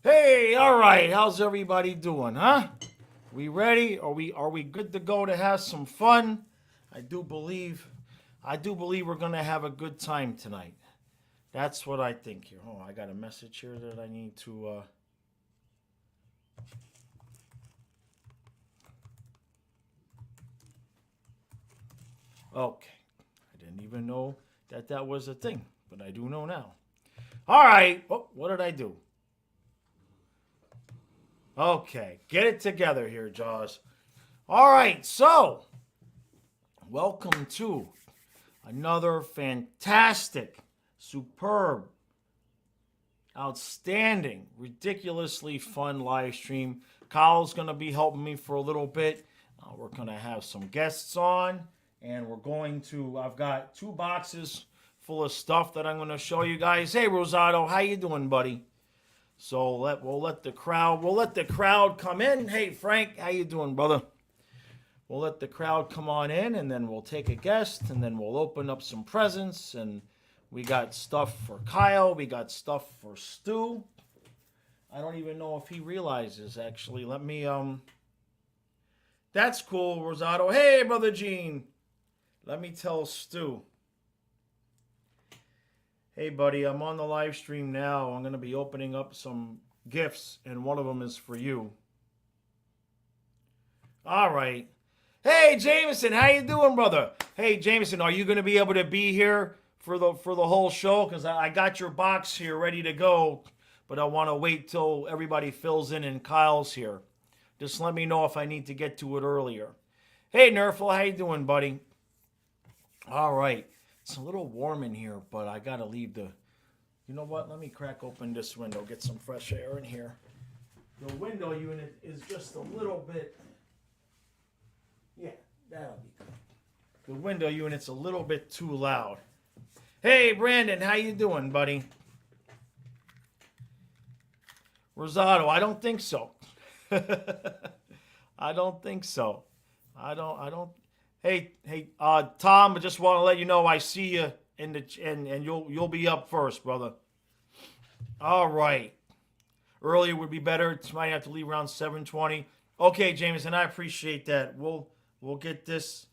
Hey, all right. How's everybody doing, huh? We ready? Are we good to go to have some fun? I do believe I do believe we're gonna have a good time tonight. That's what I think here. Oh, I got a message here that I need to okay. I didn't even know that that was a thing, but I do know now. All right. Oh, what did I do? Okay, get it together here, Jaws. All right, so welcome to another fantastic, superb, outstanding, ridiculously fun live stream. Kyle's going to be helping me for a little bit. We're going to have some guests on, and I've got two boxes full of stuff that I'm going to show you guys. Hey, Rosado, how you doing, buddy? So we'll let the crowd come in. Hey, Frank, how you doing, brother? We'll let the crowd come on in, and then we'll take a guest, and then we'll open up some presents. And we got stuff for Kyle. We got stuff for Stu. I don't even know if he realizes, actually. Let me, That's cool, Rosado. Hey, brother Gene. Let me tell Stu. Hey, buddy, I'm on the live stream now. I'm going to be opening up some gifts, and one of them is for you. All right. Hey, Jameson, how you doing, brother? Hey, Jameson, are you going to be able to be here for the whole show? Because I got your box here ready to go, but I want to wait till everybody fills in and Kyle's here. Just let me know if I need to get to it earlier. Hey, Nerfel, how you doing, buddy? All right. It's a little warm in here, but I got to leave the... You know what? Let me crack open this window, get some fresh air in here. The window unit is just a little bit... Yeah, that'll be good. The window unit's a little bit too loud. Hey, Brandon, how you doing, buddy? Rosado, I don't think so. I don't think so. I don't... Hey, Tom, I just want to let you know I see you and you'll be up first, brother. All right. Earlier would be better. Might have to leave around 7:20. Okay, Jameson, I appreciate that. We'll get this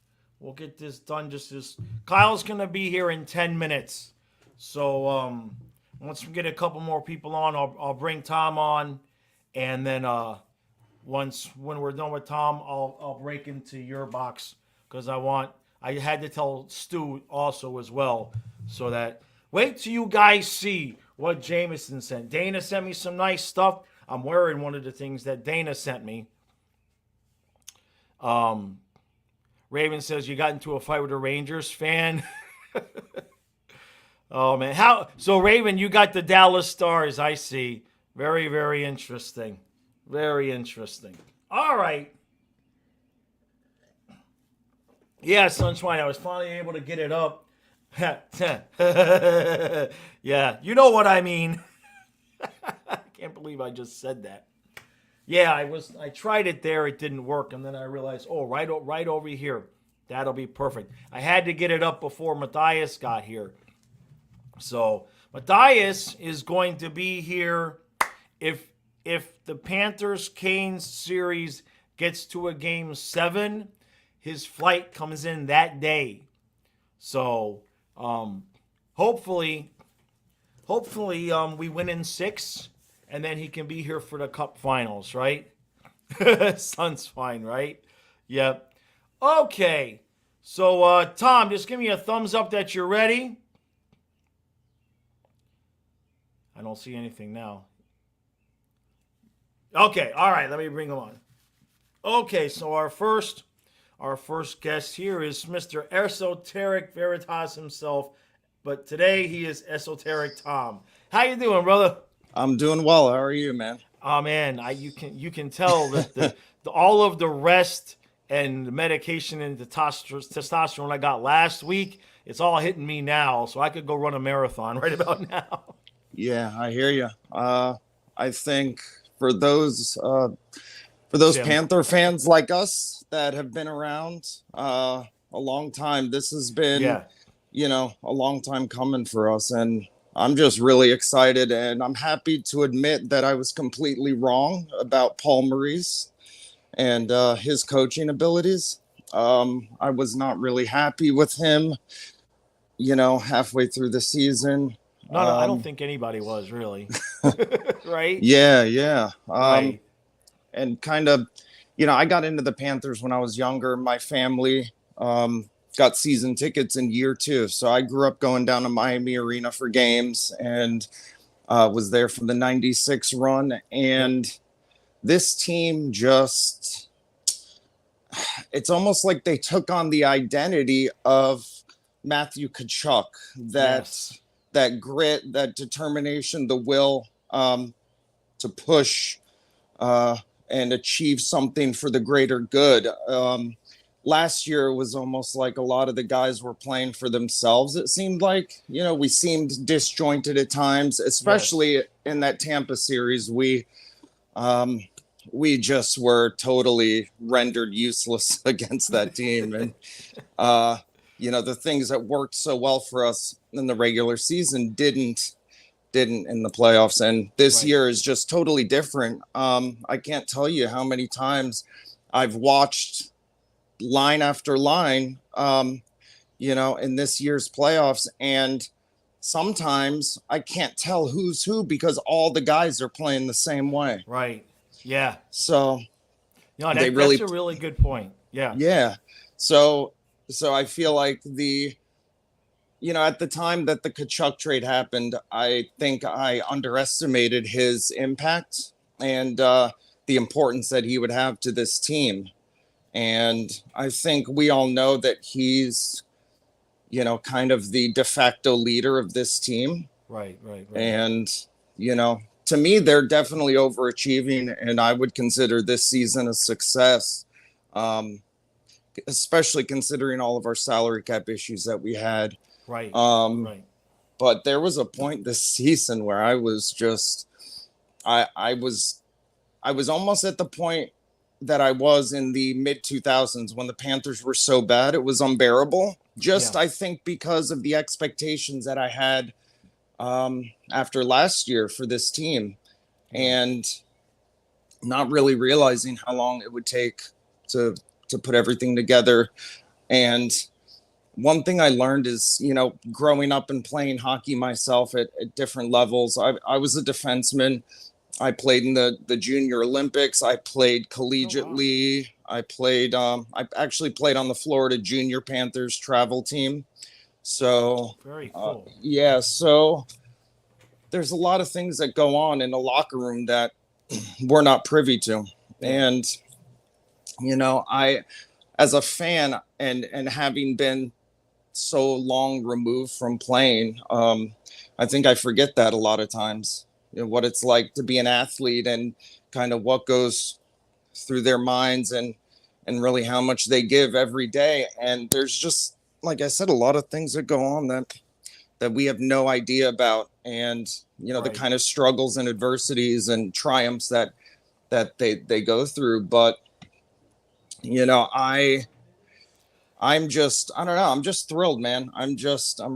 done just as Kyle's gonna be here in 10 minutes. So once we get a couple more people on, I'll bring Tom on, and then when we're done with Tom, I'll break into your box. Because I had to tell Stu also as well, so that, wait till you guys see what Jameson sent. Dana sent me some nice stuff. I'm wearing one of the things that Dana sent me. Raven says, you got into a fight with a Rangers fan? Oh, man. So, Raven, you got the Dallas Stars, I see. Very, very interesting. Very interesting. All right. Yeah, Sunshine, I was finally able to get it up. Yeah, you know what I mean. I can't believe I just said that. Yeah, I tried it there, it didn't work, and then I realized, oh, right over here. That'll be perfect. I had to get it up before Matthias got here. So, Matthias is going to be here if the Panthers-Canes series gets to a game 7. His flight comes in that day. So, hopefully, we win in 6, and then he can be here for the Cup Finals, right? Sun's fine, right? Yep. Okay. So, Tom, just give me a thumbs up that you're ready. I don't see anything now. Okay. All right. Let me bring him on. Okay. So, our first guest here is Mr. Esoteric Veritas himself, but today he is Esoteric Tom. How you doing, brother? I'm doing well. How are you, man? Oh man, you can tell that all of the rest and the medication and the testosterone I got last week, it's all hitting me now, so I could go run a marathon right about now. Yeah, I hear you. I think for those Panther fans like us that have been around a long time, this has been, a long time coming for us. And I'm just really excited, and I'm happy to admit that I was completely wrong about Paul Maurice and his coaching abilities. I was not really happy with him, halfway through the season. No, no, I don't think anybody was really. Right? Yeah, yeah. Right. And kind of, I got into the Panthers when I was younger. My family got season tickets in year two. So I grew up going down to Miami Arena for games and was there for the 96 run. And this team just, it's almost like they took on the identity of Matthew Tkachuk, Yes. that grit, that determination, the will to push and achieve something for the greater good. Last year was almost like a lot of the guys were playing for themselves. It seemed like, we seemed disjointed at times, especially in that Tampa series. We just were totally rendered useless against that team. And, the things that worked so well for us in the regular season didn't in the playoffs. And this year is just totally different. I can't tell you how many times I've watched line after line, in this year's playoffs. And sometimes I can't tell who's who because all the guys are playing the same way. Right. Yeah. So that's a really good point. Yeah. Yeah. So I feel like at the time that the Tkachuk trade happened, I think I underestimated his impact and the importance that he would have to this team. And I think we all know that he's, kind of the de facto leader of this team. Right. And, to me, they're definitely overachieving, and I would consider this season a success, especially considering all of our salary cap issues that we had. Right. But there was a point this season where I was just, I was almost at the point that I was in the mid 2000s when the Panthers were so bad, it was unbearable. I think because of the expectations that I had after last year for this team and not really realizing how long it would take to put everything together. And one thing I learned is, growing up and playing hockey myself at different levels, I was a defenseman. I played in the Junior Olympics. I played collegiately. I actually played on the Florida Junior Panthers travel team. So very cool. So there's a lot of things that go on in the locker room that we're not privy to. And, I, as a fan and having been so long removed from playing, I think I forget that a lot of times, what it's like to be an athlete and kind of what goes through their minds and really how much they give every day. And there's just, like I said, a lot of things that go on that we have no idea about. And, the kind of struggles and adversities and triumphs that they go through. But, I'm just, I don't know. I'm just thrilled, man. I'm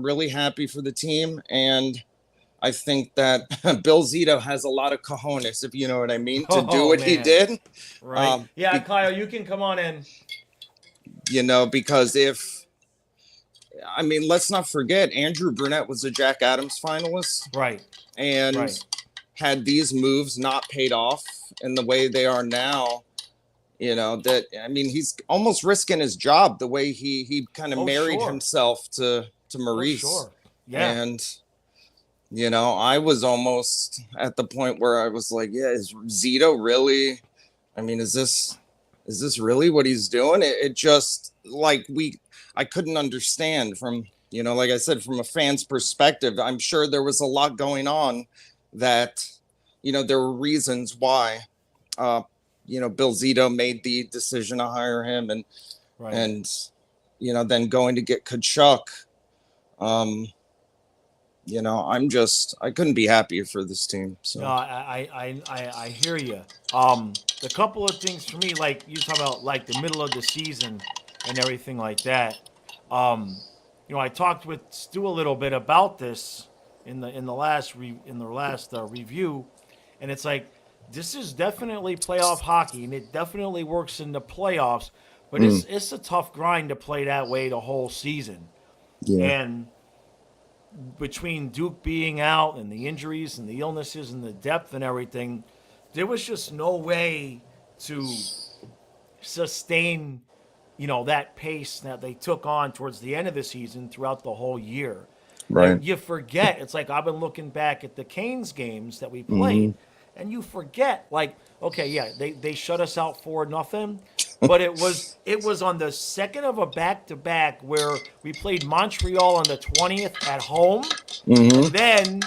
really happy for the team. And I think that Bill Zito has a lot of cojones, if you know what I mean, to do what he did. Right. Kyle, you can come on in. Because let's not forget, Andrew Brunette was a Jack Adams finalist. Right. And had these moves not paid off in the way they are now, he's almost risking his job the way he kind of married himself to Maurice. Sure. Yeah. And, I was almost at the point where I was like, is Zito really, is this really what he's doing? It just like I couldn't understand from, like I said, from a fan's perspective. I'm sure there was a lot going on that, there were reasons why, Bill Zito made the decision to hire him and, then going to get Tkachuk. I couldn't be happier for this team. So no, I hear you. The couple of things for me, like you talk about, like the middle of the season and everything like that. I talked with Stu a little bit about this in the last review, and it's like this is definitely playoff hockey, and it definitely works in the playoffs. But it's a tough grind to play that way the whole season, Yeah. and between Duke being out and the injuries and the illnesses and the depth and everything, there was just no way to sustain, that pace that they took on towards the end of the season throughout the whole year. Right. You forget. It's like I've been looking back at the Canes games that we played, and you forget. Like, okay, yeah, they shut us out 4-0, but it was on the second of a back-to-back where we played Montreal on the 20th at home, and then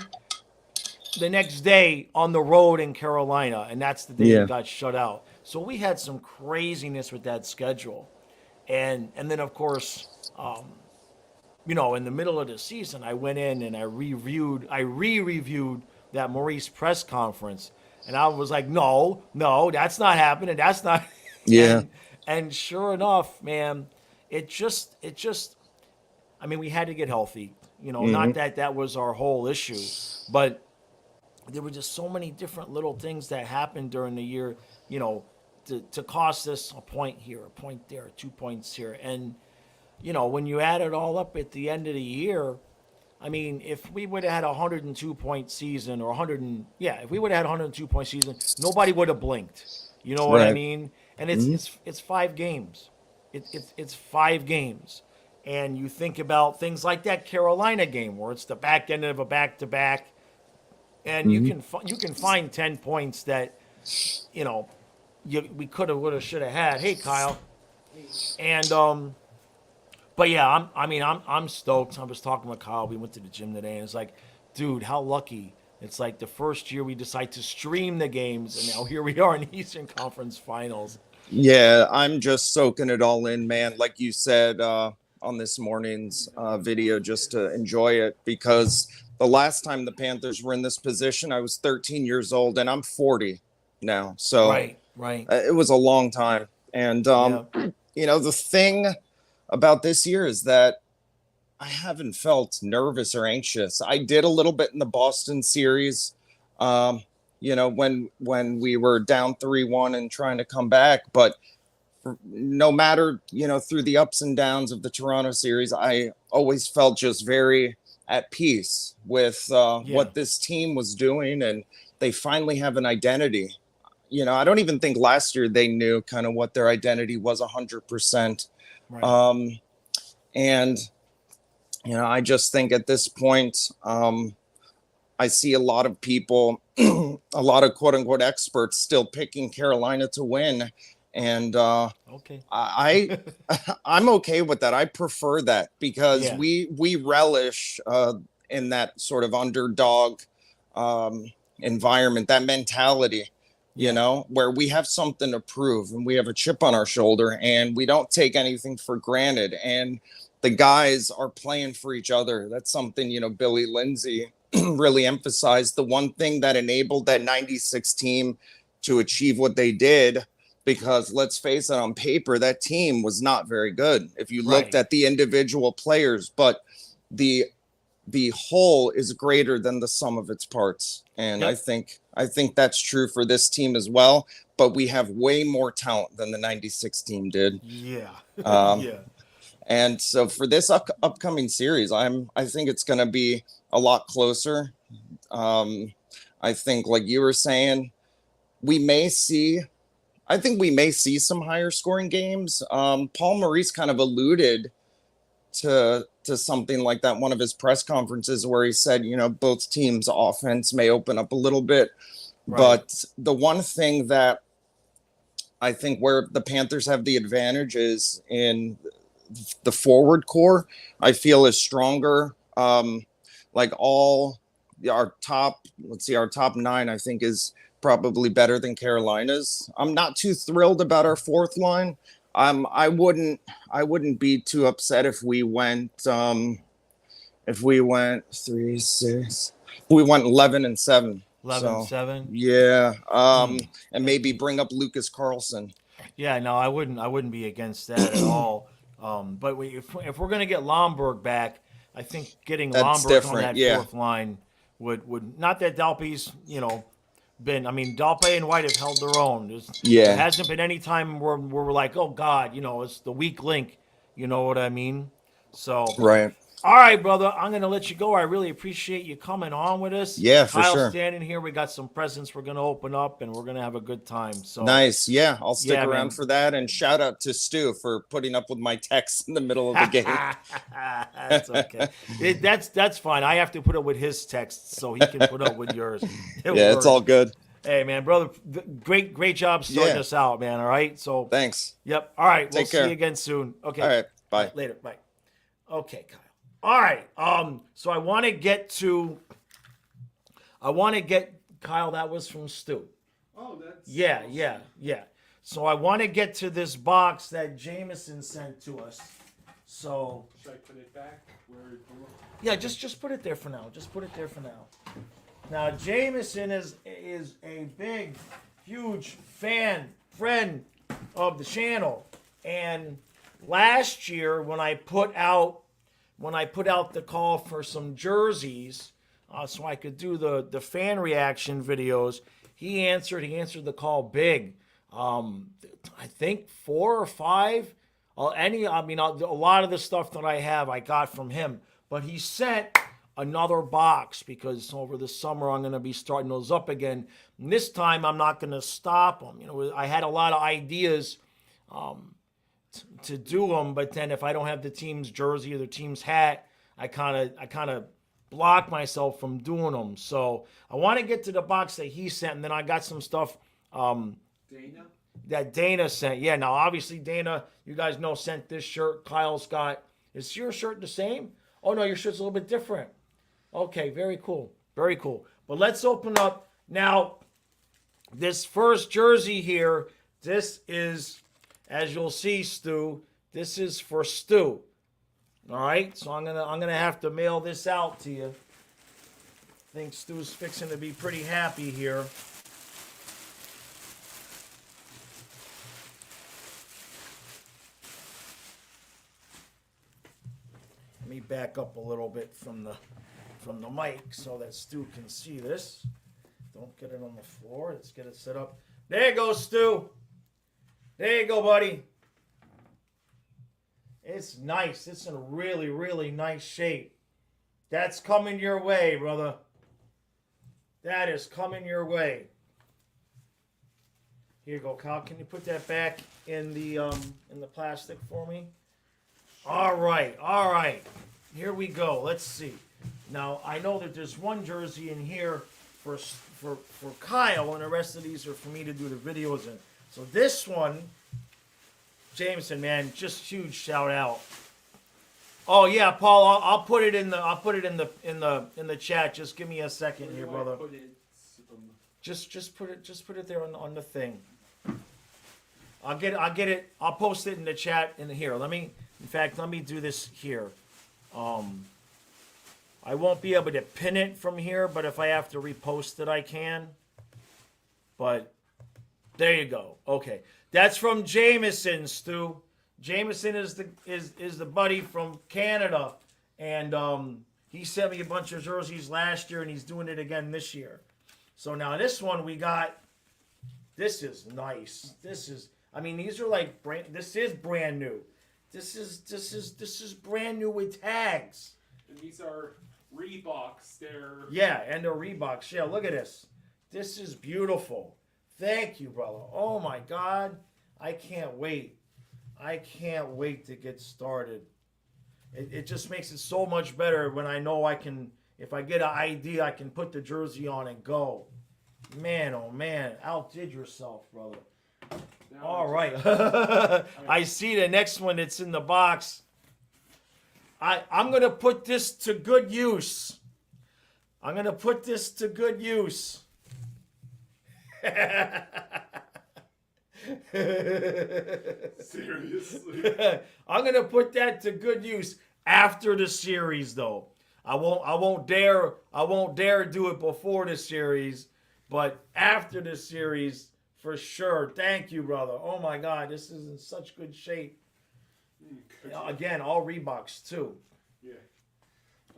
the next day on the road in Carolina, and that's the day Yeah. we got shut out. So we had some craziness with that schedule, and then of course, in the middle of the season, I went in and I re-reviewed that Maurice press conference, and I was like, no, that's not happening. That's not. Yeah. And sure enough, man, it just. I mean, we had to get healthy. Not that was our whole issue, but there were just so many different little things that happened during the year, to cost us a point here, a point there, 2 points here. And, when you add it all up at the end of the year, I mean, if we would have had a 102-point season if we would have had a 102-point season, nobody would have blinked. You know what I Right. mean? And it's 5 games. It's 5 games. And you think about things like that Carolina game where it's the back end of a back-to-back, and you can find 10 points that we could have, would have, should have had. Hey, Kyle. And but yeah, I'm stoked. I was talking with Kyle. We went to the gym today, and it's like, dude, how lucky. It's like the first year we decided to stream the games, and now here we are in Eastern Conference Finals. Yeah, I'm just soaking it all in, man. Like you said on this morning's video, just to enjoy it, because the last time the Panthers were in this position, I was 13 years old, and I'm 40 now. So Right. It was a long time. And, the thing about this year is that I haven't felt nervous or anxious. I did a little bit in the Boston series, when we were down 3-1 and trying to come back. But no matter, through the ups and downs of the Toronto series, I always felt just very at peace with what this team was doing. And they finally have an identity. I don't even think last year they knew kind of what their identity was 100%. Right. And I just think at this point, I see a lot of people, a lot of quote unquote experts still picking Carolina to win. And okay. I'm okay with that. I prefer that because we relish in that sort of underdog environment, that mentality, where we have something to prove and we have a chip on our shoulder and we don't take anything for granted. And the guys are playing for each other. That's something, Billy Lindsay really emphasized. The one thing that enabled that 96 team to achieve what they did, because let's face it, on paper, that team was not very good if you looked at the individual players, but the whole is greater than the sum of its parts. And I think that's true for this team as well, but we have way more talent than the 96 team did. Yeah. And so for this upcoming series, I think it's going to be a lot closer. I think, like you were saying, we may see some higher scoring games. Paul Maurice kind of alluded to something like that, one of his press conferences, where he said, both teams' offense may open up a little bit. Right. But the one thing that I think where the Panthers have the advantage is in the forward core. I feel is stronger. Like our top 9, I think, is probably better than Carolina's. I'm not too thrilled about our fourth line. I wouldn't be too upset if we went 3-6. We went 11-7. 11-7. Yeah. And maybe bring up Lucas Carlson. Yeah, no, I wouldn't be against that at all. But if we're going to get Lomberg back, I think getting Lomberg on that fourth line would not that Dalpe's, been. I mean, Dalpe and White have held their own. There Yeah. hasn't been any time where we're like, oh God, it's the weak link. You know what I mean? So, Right. all right, brother, I'm gonna let you go. I really appreciate you coming on with us. Yeah, for Kyle sure. standing here. We got some presents we're gonna open up, and we're gonna have a good time. So Nice. Yeah, I'll stick Yeah, around man. for that. And shout out to Stu for putting up with my texts in the middle of the game. That's okay. That's fine. I have to put up with his texts, so he can put up with yours. It Yeah, it's all works. good. Hey, man, brother, great job starting Yeah. us out, man. All right, so Thanks. yep. All right, we'll Take see care. you again soon. Okay. All right. Bye. Later. Bye. Okay, Kyle. All right. So I want to get Kyle. That was from Stu. Oh, that's Yeah, awesome. yeah. So I want to get to this box that Jameson sent to us. So Should I put it back where it belongs? yeah, just put it there for now. Just put it there for now. Now Jameson is a big, huge friend of the channel, and last year when I put out the call for some jerseys, so I could do the fan reaction videos, he answered the call big. I think 4 or 5. A lot of the stuff that I have I got from him, but he sent another box because over the summer I'm going to be starting those up again. And this time I'm not going to stop them. I had a lot of ideas to do them, but then if I don't have the team's jersey or the team's hat, I kind of block myself from doing them. So I want to get to the box that he sent, and then I got some stuff Dana? that Dana sent. Yeah, now obviously Dana, you guys know, sent this shirt. Kyle's got. Is your shirt the same? Oh no, your shirt's a little bit different. Okay, very cool. Very cool. But let's open up now. This first jersey here, this is, as you'll see, Stu, this is for Stu. All right, so I'm gonna have to mail this out to you. I think Stu's fixing to be pretty happy here. Let me back up a little bit from the mic so that Stu can see this. Don't get it on the floor. Let's get it set up. There you go, Stu. There you go, buddy. It's nice. It's in a really, really nice shape. That's coming your way, brother. That is coming your way. Here you go, Kyle. Can you put that back in the plastic for me? All right. Here we go. Let's see. Now I know that there's one jersey in here for Kyle, and the rest of these are for me to do the videos in. So this one, Jameson, man, just huge shout out. Oh yeah, Paul, I'll put it in the chat. Just give me a second here, Where do I brother. put it? Just put it there on the thing. I'll get it. I'll post it in the chat in here. Let me do this here. I won't be able to pin it from here, but if I have to repost it, I can. But there you go. Okay, that's from Jameson, Stu. Jameson is the buddy from Canada, and he sent me a bunch of jerseys last year, and he's doing it again this year. So now this one we got. This is nice. These are like this is brand new. This is brand new with tags. And these are Reeboks. Yeah, and the Reeboks. Yeah, look at this. This is beautiful. Thank you, brother. Oh my God, I can't wait. I can't wait to get started. It just makes it so much better when I know I can. If I get an ID, I can put the jersey on and go. Man, oh man, outdid yourself, brother. Now All right. right. I see the next one that's in the box. I'm going to put this to good use. Seriously. I'm going to put that to good use after the series, though. I won't dare do it before the series, but after the series for sure. Thank you, brother. Oh my God, this is in such good shape. Again, all Reeboks too. Yeah.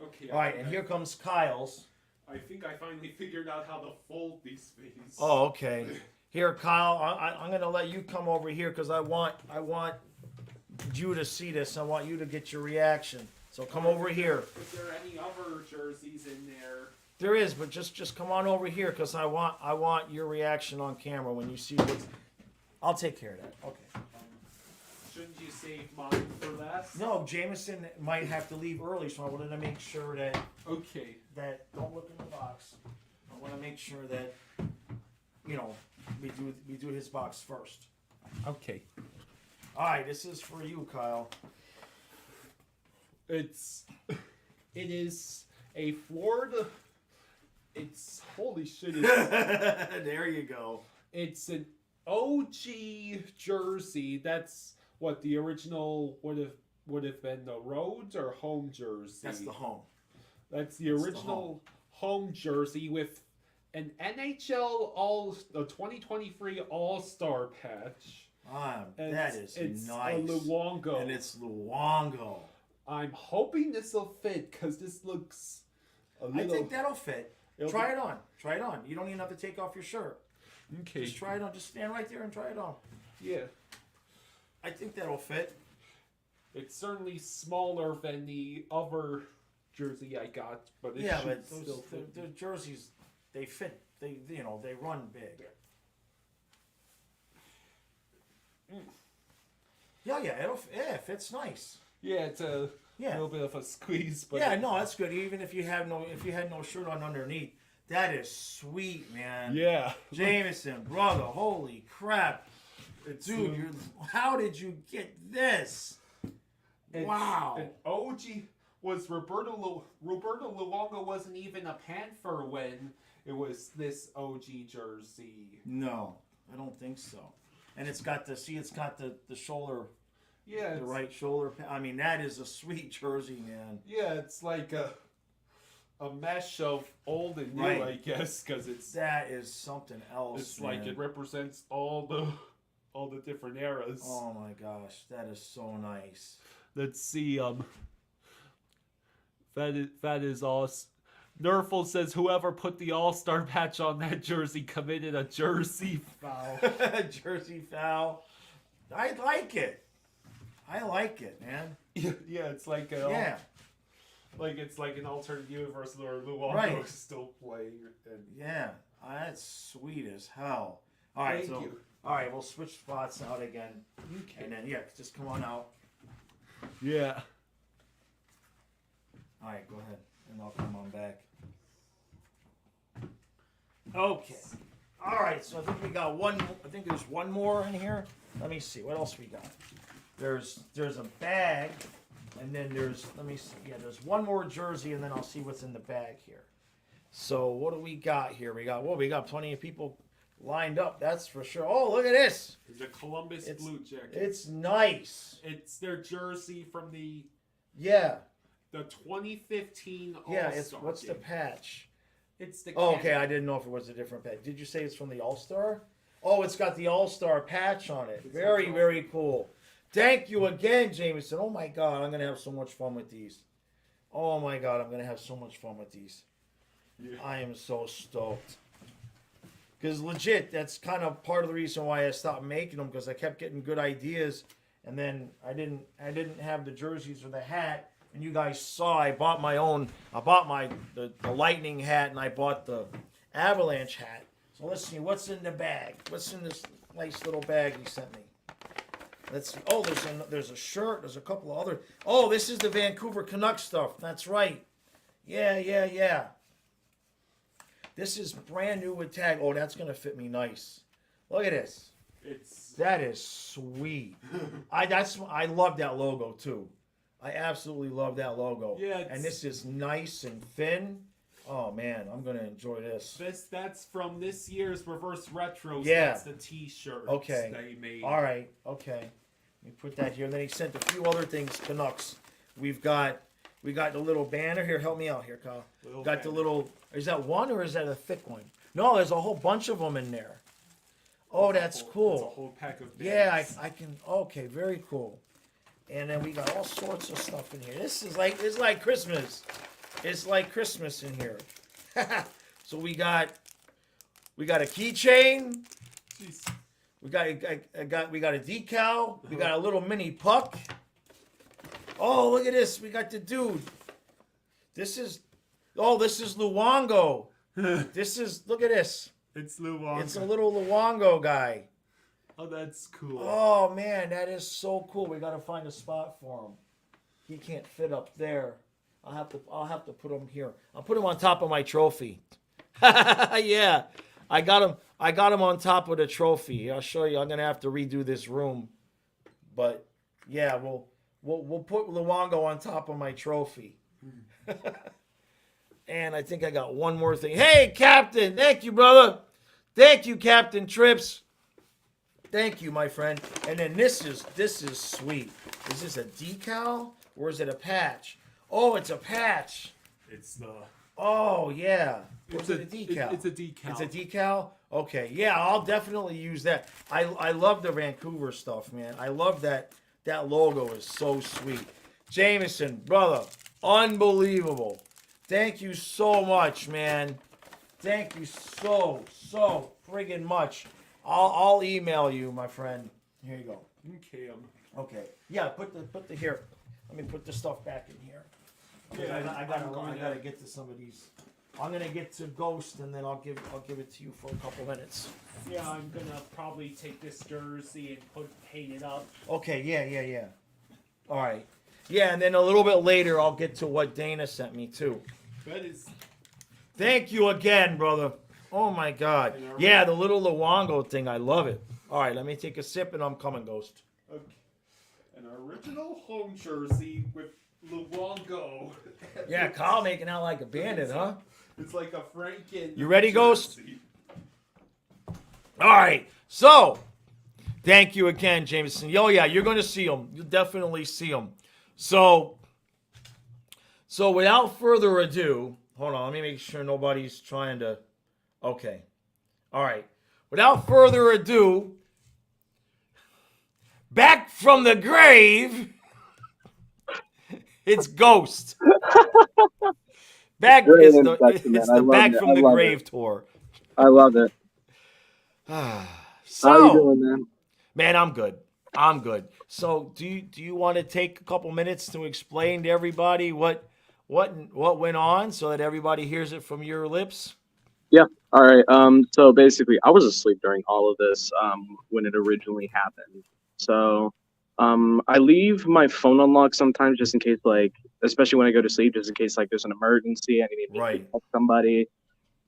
Okay. All right, and here comes Kyle's. I think I finally figured out how to fold these things. Oh, okay. Here, Kyle, I'm gonna let you come over here because I want you to see this. I want you to get your reaction. So come over here. Is there any other jerseys in there? There is, but just come on over here because I want your reaction on camera when you see what's. I'll take care of that. Okay. Shouldn't you save mine for last? No, Jameson might have to leave early, so I wanted to make sure that Okay. don't look in the box. I want to make sure that we do his box first. Okay. All right, this is for you, Kyle. It is a Florida. It's holy shit. There you go. It's an OG jersey. That's what the original would have been the roads or home jersey. That's the home. That's the original home jersey with an NHL the 2023 All-Star patch. And that is it's nice. a Luongo. And it's Luongo. I'm hoping this will fit because this looks a little. I think that'll fit. It'll Try it on. Try it on. You don't even have to take off your shirt. Okay. Just try it on. Just stand right there and try it on. Yeah. I think that'll fit. It's certainly smaller than the other jersey I got, but it Yeah, should but still fit. the jerseys, they fit. They run big. Yeah, it fits nice. Yeah, it's a Yeah. little bit of a squeeze, but Yeah, no, that's good. Even if you had no shirt on underneath, that is sweet, man. yeah. Jameson, brother, holy crap, dude! How did you get this? Wow. And OG was Roberto Luongo wasn't even a Panther when it was this OG jersey. No, I don't think so. And it's got the shoulder, Yeah, the right shoulder. I mean, that is a sweet jersey, man. Yeah, it's like a mesh of old and new, Right. I guess, because That is something else. it's like man. it represents all the different eras. Oh my gosh, that is so nice. Let's see. That is awesome. Nerfel says whoever put the All-Star patch on that jersey committed a jersey foul. Jersey foul. I like it. I like it, man. Yeah, it's like it's like an alternate universe where Luongo Right. is still playing. And Yeah, that's sweet as hell. All right, Thank you. All right, we'll switch spots out again, and then just come on out. Yeah. All right, go ahead, and I'll come on back. Okay. All right, so I think we got one. I think there's one more in here. Let me see. What else we got? There's a bag, and then let me see. Yeah, there's one more jersey, and then I'll see what's in the bag here. So what do we got here? We got plenty of people lined up. That's for sure. Oh, look at this. The Columbus Blue Jackets. It's nice. It's their jersey from the Yeah. 2015 All-Star Yeah. What's the game. patch? It's the Oh, okay. I didn't know if it was a different patch. Did you say it's from the All-Star? Oh, it's got the All-Star patch on it. Very, very cool. Thank you again, Jameson. Oh my God, I'm gonna have so much fun with these. Oh my God, I'm gonna have so much fun with these. Yeah. I am so stoked. Because legit, that's kind of part of the reason why I stopped making them, because I kept getting good ideas, and then I didn't have the jerseys or the hat. And you guys saw I bought my own. I bought the Lightning hat, and I bought the Avalanche hat. So let's see what's in the bag. What's in this nice little bag he sent me? Let's see. Oh, there's a shirt. There's a couple of other. Oh, this is the Vancouver Canucks stuff. That's right. Yeah. This is brand new with tag. Oh, that's gonna fit me nice. Look at this. That is sweet. I love that logo too. I absolutely love that logo. Yeah, and this is nice and thin. Oh man, I'm gonna enjoy this. That's from this year's Reverse Retros. Yeah. That's the T-shirt Okay. they made. All right. Okay. Let me put that here. And then he sent a few other things. Canucks. We got the little banner here. Help me out here, Kyle. Got the little. Is that one or is that a thick one? No, there's a whole bunch of them in there. Oh, that's cool. It's a whole pack of Yeah, bags. I can. Okay, very cool. And then we got all sorts of stuff in here. It's like Christmas. It's like Christmas in here. So we got a keychain. Jeez. We got a decal. We got a little mini puck. Oh, look at this. We got the dude. This is Luongo. Look at this. It's Luongo. It's a little Luongo guy. Oh, that's cool. Oh man, that is so cool. We gotta find a spot for him. He can't fit up there. I'll have to put him here. I'll put him on top of my trophy. Yeah. I got him on top of the trophy. I'll show you. I'm gonna have to redo this room. But yeah, we'll put Luongo on top of my trophy. And I think I got one more thing. Hey, Captain! Thank you, brother. Thank you, Captain Trips. Thank you, my friend. And then this is sweet. Is this a decal or is it a patch? Oh, it's a patch. It's the. Oh yeah. It's a decal. It's a decal. It's a decal. Okay, yeah, I'll definitely use that. I love the Vancouver stuff, man. I love that. That logo is so sweet. Jameson, brother, unbelievable. Thank you so much, man. Thank you so friggin' much. I'll email you, my friend. Here you go. Okay. Okay. Yeah, put the here. Let me put the stuff back in here. Yeah, I gotta get to some of these. I'm gonna get to Ghost and then I'll give it to you for a couple minutes. Yeah, I'm gonna probably take this jersey and paint it up. Okay. Yeah. All right. Yeah, and then a little bit later I'll get to what Dana sent me too. That is. Thank you again, brother. Oh my God. Yeah, the little Luongo thing. I love it. All right, let me take a sip and I'm coming, Ghost. Okay. An original home jersey with Luongo. Yeah, Kyle making out like a bandit, huh? It's like a Franken. You ready, Ghost? jersey. All right. So, thank you again, Jameson. Yo, yeah, you're going to see them. You'll definitely see them. So without further ado, hold on. Let me make sure nobody's trying to. Okay. All right. Without further ado, back from the grave, it's Ghost. Back Great is the introduction, it's man. I the love back it. from I the love grave it. tour. I love it. So, How you doing, man? man, I'm good. I'm good. So, do you want to take a couple minutes to explain to everybody what went on so that everybody hears it from your lips? Yeah. All right. So basically, I was asleep during all of this when it originally happened. So I leave my phone unlocked sometimes just in case, like, especially when I go to sleep, just in case like there's an emergency, I need to Right. text somebody.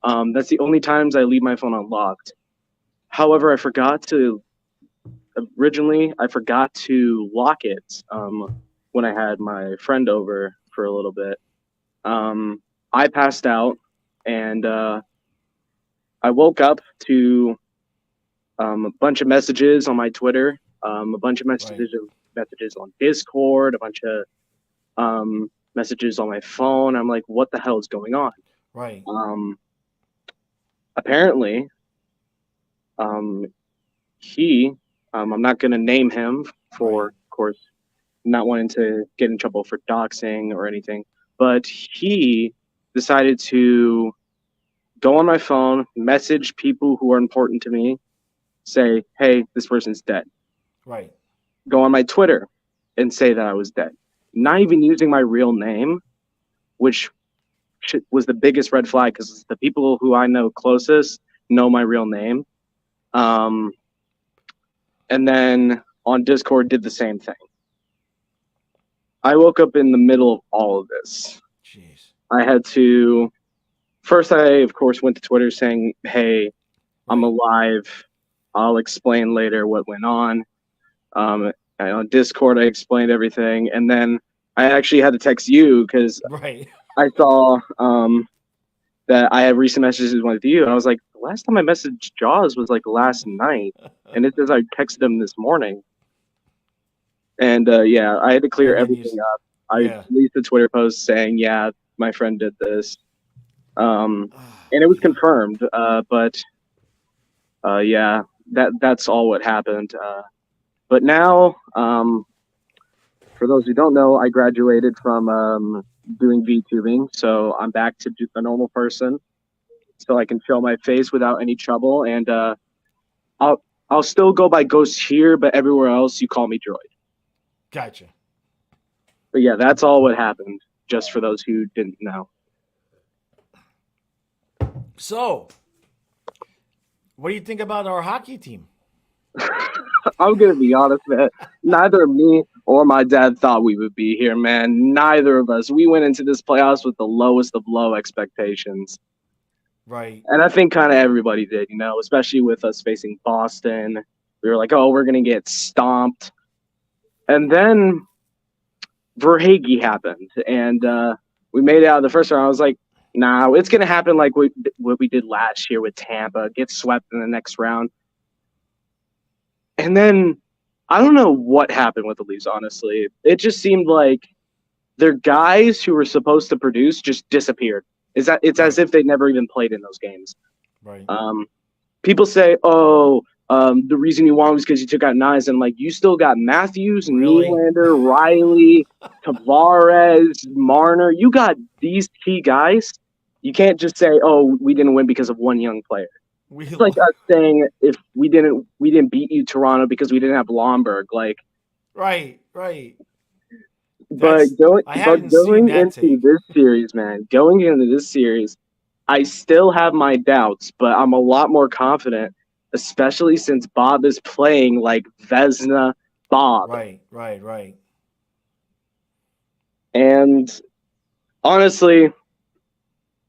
That's the only times I leave my phone unlocked. However, I forgot to lock it when I had my friend over for a little bit. I passed out and I woke up to a bunch of messages on my Twitter, a bunch of messages on Discord, a bunch of messages on my phone. I'm like, what the hell is going on? Right. Apparently, he, I'm not going to name him for, of course, not wanting to get in trouble for doxing or anything, but he decided to go on my phone, message people who are important to me, say, hey, this person's dead. Right. Go on my Twitter and say that I was dead. Not even using my real name, which was the biggest red flag because the people who I know closest know my real name. And then on Discord did the same thing. I woke up in the middle of all of this. Jeez. I had to first, I of course went to Twitter saying, hey, I'm alive. I'll explain later what went on. And on Discord, I explained everything. And then I actually had to text you because Right. I saw that I had recent messages with you. And I was like, the last time I messaged Jaws was like last night. And it says I texted him this morning. And yeah, I had to clear And then everything up. I yeah. released a Twitter post saying, yeah, my friend did this. And it was confirmed. But yeah, that's all what happened. But now, for those who don't know, I graduated from doing VTubing, so I'm back to a normal person. so I can show my face without any trouble. And I'll still go by Ghost here, but everywhere else you call me Droid. Gotcha. But yeah, that's all what happened. Just for those who didn't know. So, what do you think about our hockey team? I'm gonna be honest, man. Neither me or my dad thought we would be here, man. Neither of us. We went into this playoffs with the lowest of low expectations. Right. And I think kind of everybody did, especially with us facing Boston. We were like, oh, we're going to get stomped. And then Verhage happened, and we made it out of the first round. I was like, nah, it's going to happen like what we did last year with Tampa, get swept in the next round. And then I don't know what happened with the Leafs, honestly. It just seemed like their guys who were supposed to produce just disappeared. It's as if they never even played in those games. Right. People say, the reason you won was because you took out Nyes, and like you still got Matthews, Really? Nylander, Riley, Tavares, Marner. You got these key guys. You can't just say, "Oh, we didn't win because of one young player." It's like us saying if we didn't beat you, Toronto, because we didn't have Blomberg. Like, right. But going into take. this series, man, I still have my doubts, but I'm a lot more confident, especially since Bob is playing like Vezina Bob. Right. And honestly,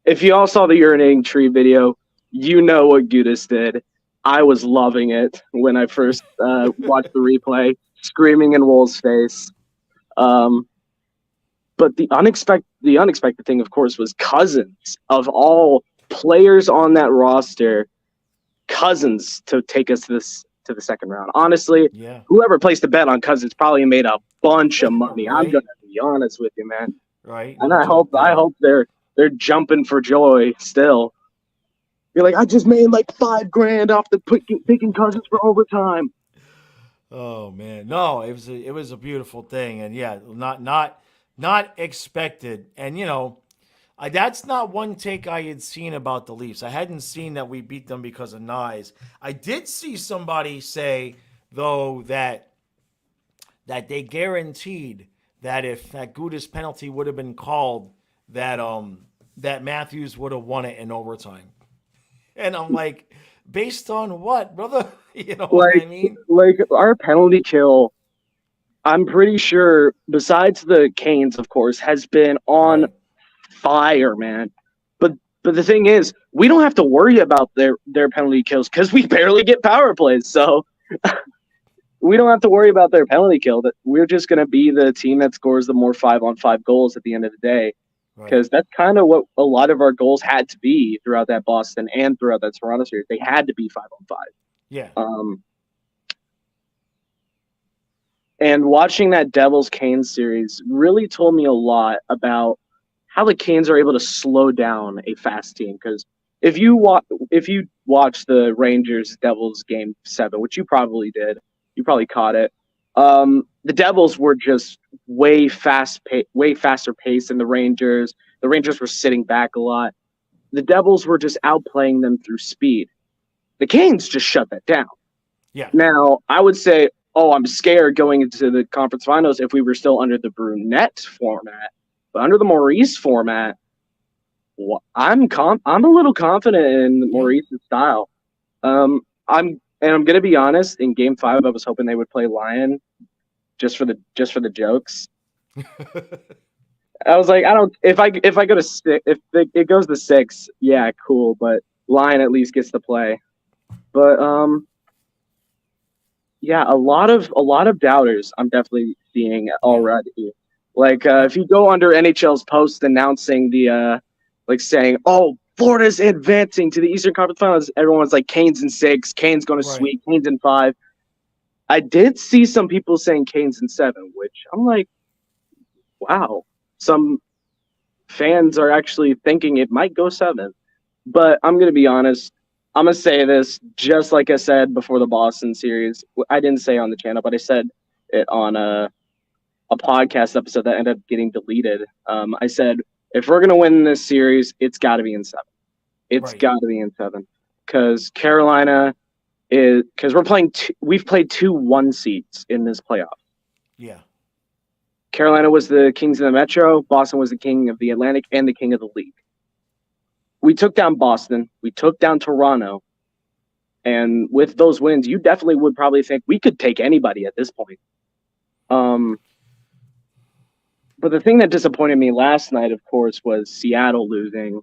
if you all saw the urinating tree video, you know what Gudis did. I was loving it when I first watched the replay, screaming in Wool's face. But the unexpected thing, of course, was Cousins. Of all players on that roster, Cousins to take us to the second round. Honestly, whoever placed a bet on Cousins probably made a bunch of money. Right. I'm gonna be honest with you, man. Right. And I hope they're jumping for joy still. You're like, I just made like $5,000 off the picking Cousins for overtime. Oh man, no, it was a beautiful thing, and yeah, not expected, and that's not one take I had seen about the Leafs. I hadn't seen that we beat them because of Nyes. I did see somebody say though that they guaranteed that if that Gudis penalty would have been called, that Matthews would have won it in overtime. And I'm like, based on what, brother? You know what I mean? Like our penalty kill, I'm pretty sure, besides the Canes, of course, has been on fire, man. But the thing is, we don't have to worry about their penalty kills because we barely get power plays. So we don't have to worry about their penalty kill. That we're just going to be the team that scores the more 5-on-5 goals at the end of the day. Because that's kind of what a lot of our goals had to be throughout that Boston and throughout that Toronto series. They had to be 5-on-5. Yeah. And watching that Devils-Canes series really told me a lot about how the Canes are able to slow down a fast team. Because if you watch the Rangers-Devils Game 7, which you probably did, you probably caught it. The Devils were just way faster paced than the Rangers. The Rangers were sitting back a lot. The Devils were just outplaying them through speed. The Canes just shut that down. Yeah. Now, I would say, I'm scared going into the conference finals if we were still under the Brunette format. But under the Maurice format, I'm a little confident in Maurice's style. I'm going to be honest. In Game 5, I was hoping they would play Lion, just for the jokes. I was like, if I go to 6, if it goes to 6, yeah, cool. But Lion at least gets to play. But yeah, a lot of doubters I'm definitely seeing already. Like if you go under NHL's post announcing the saying, Florida's advancing to the Eastern Conference Finals, everyone's like Canes in 6, Canes going to sweep, Canes in 5. I did see some people saying Canes in 7, which I'm like, wow. Some fans are actually thinking it might go 7. But I'm going to be honest. I'm going to say this just like I said before the Boston series. I didn't say on the channel, but I said it on a podcast episode that ended up getting deleted. I said, if we're going to win this series, it's got to be in 7. It's Right. got to be in 7 because Carolina is because we've played 2 1 seeds in this playoff. Yeah. Carolina was the kings of the Metro. Boston was the king of the Atlantic and the king of the league. We took down Boston. We took down Toronto. And with those wins, you definitely would probably think we could take anybody at this point. But the thing that disappointed me last night, of course, was Seattle losing,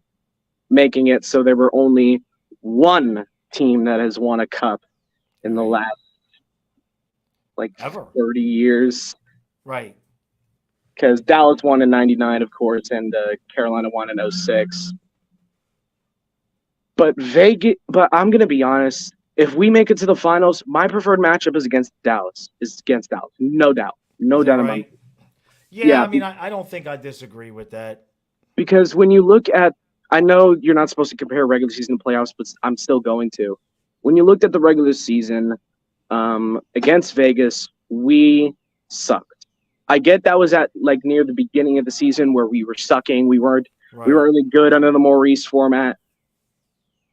making it so there were only one team that has won a cup in the last Ever. 30 years. Right. Because Dallas won in 99, of course, and Carolina won in 06. But I'm going to be honest. If we make it to the finals, my preferred matchup is against Dallas. No doubt. No Is that doubt in my mind. right? Yeah, Yeah. I mean, I don't think I disagree with that. Because when you look at, I know you're not supposed to compare regular season to playoffs, but I'm still going to. When you looked at the regular season against Vegas, we sucked. I get that was at near the beginning of the season where we were sucking. We weren't really good under the Maurice format.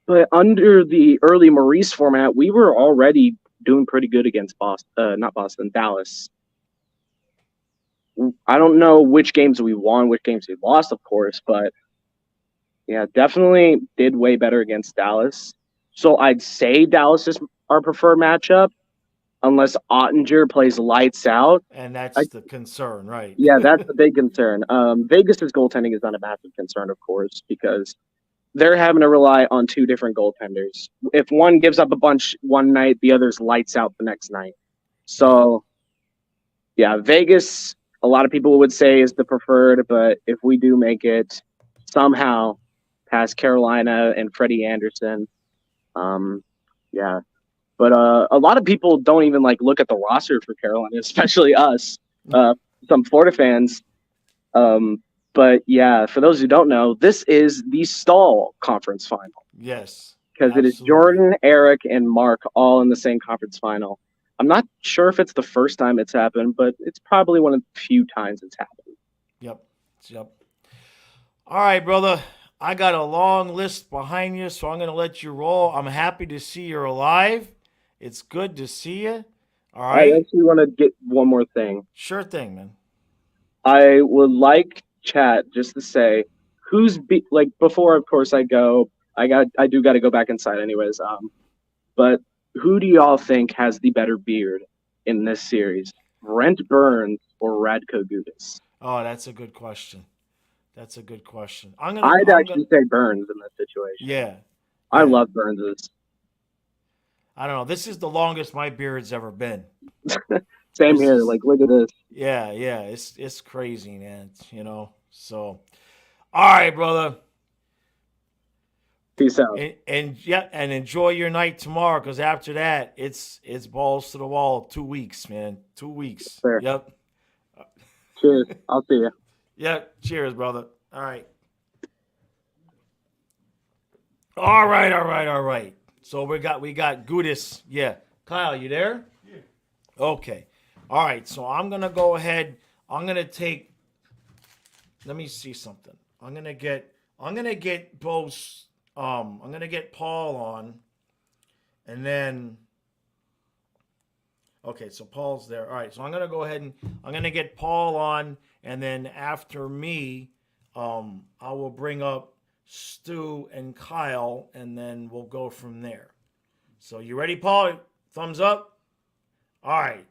But under the early Maurice format, we were already doing pretty good against Dallas. I don't know which games we won, which games we lost, of course, but yeah, definitely did way better against Dallas. So I'd say Dallas is our preferred matchup, unless Ottinger plays lights out. And that's the concern, right? Yeah, that's the big concern. Vegas's goaltending is not a massive concern, of course, because they're having to rely on 2 different goaltenders. If one gives up a bunch one night, the other's lights out the next night. So, yeah, Vegas, a lot of people would say is the preferred, but if we do make it somehow past Carolina and Freddie Anderson, yeah. But a lot of people don't even look at the roster for Carolina, especially us, some Florida fans. But yeah, for those who don't know, this is the Stall Conference Final. Yes. Because it is Jordan, Eric, and Mark all in the same conference final. I'm not sure if it's the first time it's happened, but it's probably one of the few times it's happened. Yep. All right, brother. I got a long list behind you, so I'm going to let you roll. I'm happy to see you're alive. It's good to see you. All right. I actually want to get one more thing. Sure thing, man. I would like chat just to say before, of course, I go. I do got to go back inside, anyways. But who do y'all think has the better beard in this series, Brent Burns or Radko Gudas? Oh, that's a good question. I'd actually say Burns in this situation. Yeah. I love Burns's. I don't know. This is the longest my beard's ever been. Same here. Look at this. Yeah. It's crazy, man. So, all right, brother. Peace out. And enjoy your night tomorrow, because after that, it's balls to the wall. 2 weeks, man. 2 weeks. Fair. Yep. Cheers. I'll see you. Yep. Cheers, brother. All right. All right. So we got Gudis. Yeah. Kyle, you there? Yeah. Okay. All right. So I'm gonna go ahead. I'm gonna take. Let me see something. I'm gonna get both. I'm gonna get Paul on, and then. Okay, so Paul's there. All right, so I'm gonna go ahead and I'm gonna get Paul on, and then after me, I will bring up Stu and Kyle, and then we'll go from there. So you ready, Paul? Thumbs up. All right.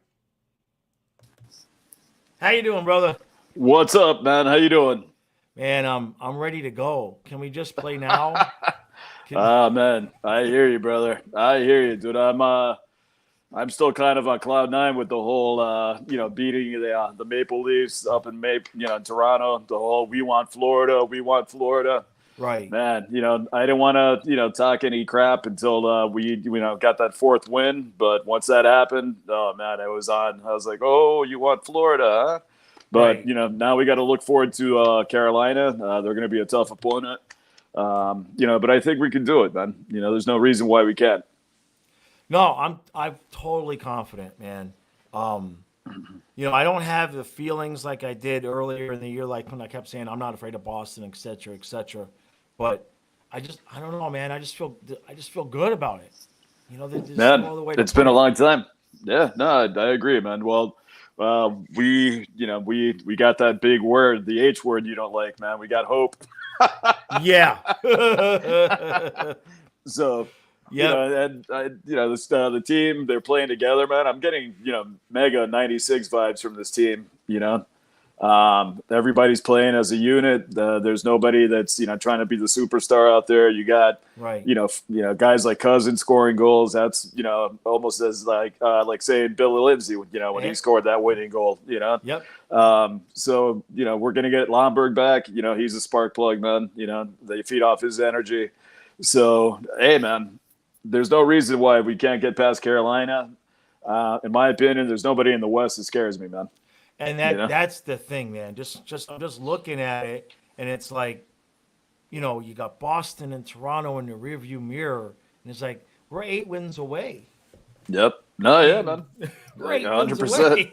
How you doing, brother? What's up, man? How you doing? Man, I'm ready to go. Can we just play now? Man, I hear you, brother. I hear you, dude. I'm still kind of on cloud 9 with the whole, beating the Maple Leafs up in Toronto. The whole we want Florida. Right. Man, I didn't want to, talk any crap until we, got that 4th win. But once that happened, oh man, I was like, oh, you want Florida, huh? But Right. now we got to look forward to Carolina. They're going to be a tough opponent. But I think we can do it, man. There's no reason why we can't. No, I'm totally confident, man. I don't have the feelings like I did earlier in the year, like when I kept saying I'm not afraid of Boston, et cetera, et cetera. But I don't know, man. I just feel good about it. You know, there's Man, no other way to it's put been a it. long time. Yeah, no, I agree, man. Well, we got that big word, the H word you don't like, man. We got hope. Yeah. So, Yep. and this the team, they're playing together, man. I'm getting mega '96 vibes from this team. Everybody's playing as a unit. There's nobody that's trying to be the superstar out there. You got Right. guys like Cousins scoring goals. That's almost as like saying Bill Lindsay when he scored that winning goal. Yep. So we're gonna get Lomberg back. He's a spark plug, man. They feed off his energy. So hey, man, there's no reason why we can't get past Carolina. In my opinion, there's nobody in the West that scares me, man. And that's the thing, man. I'm just looking at it, and it's like, you got Boston and Toronto in the rearview mirror, and it's like we're 8 wins away. Yep. No, yeah, man. We're 8 100%. wins away.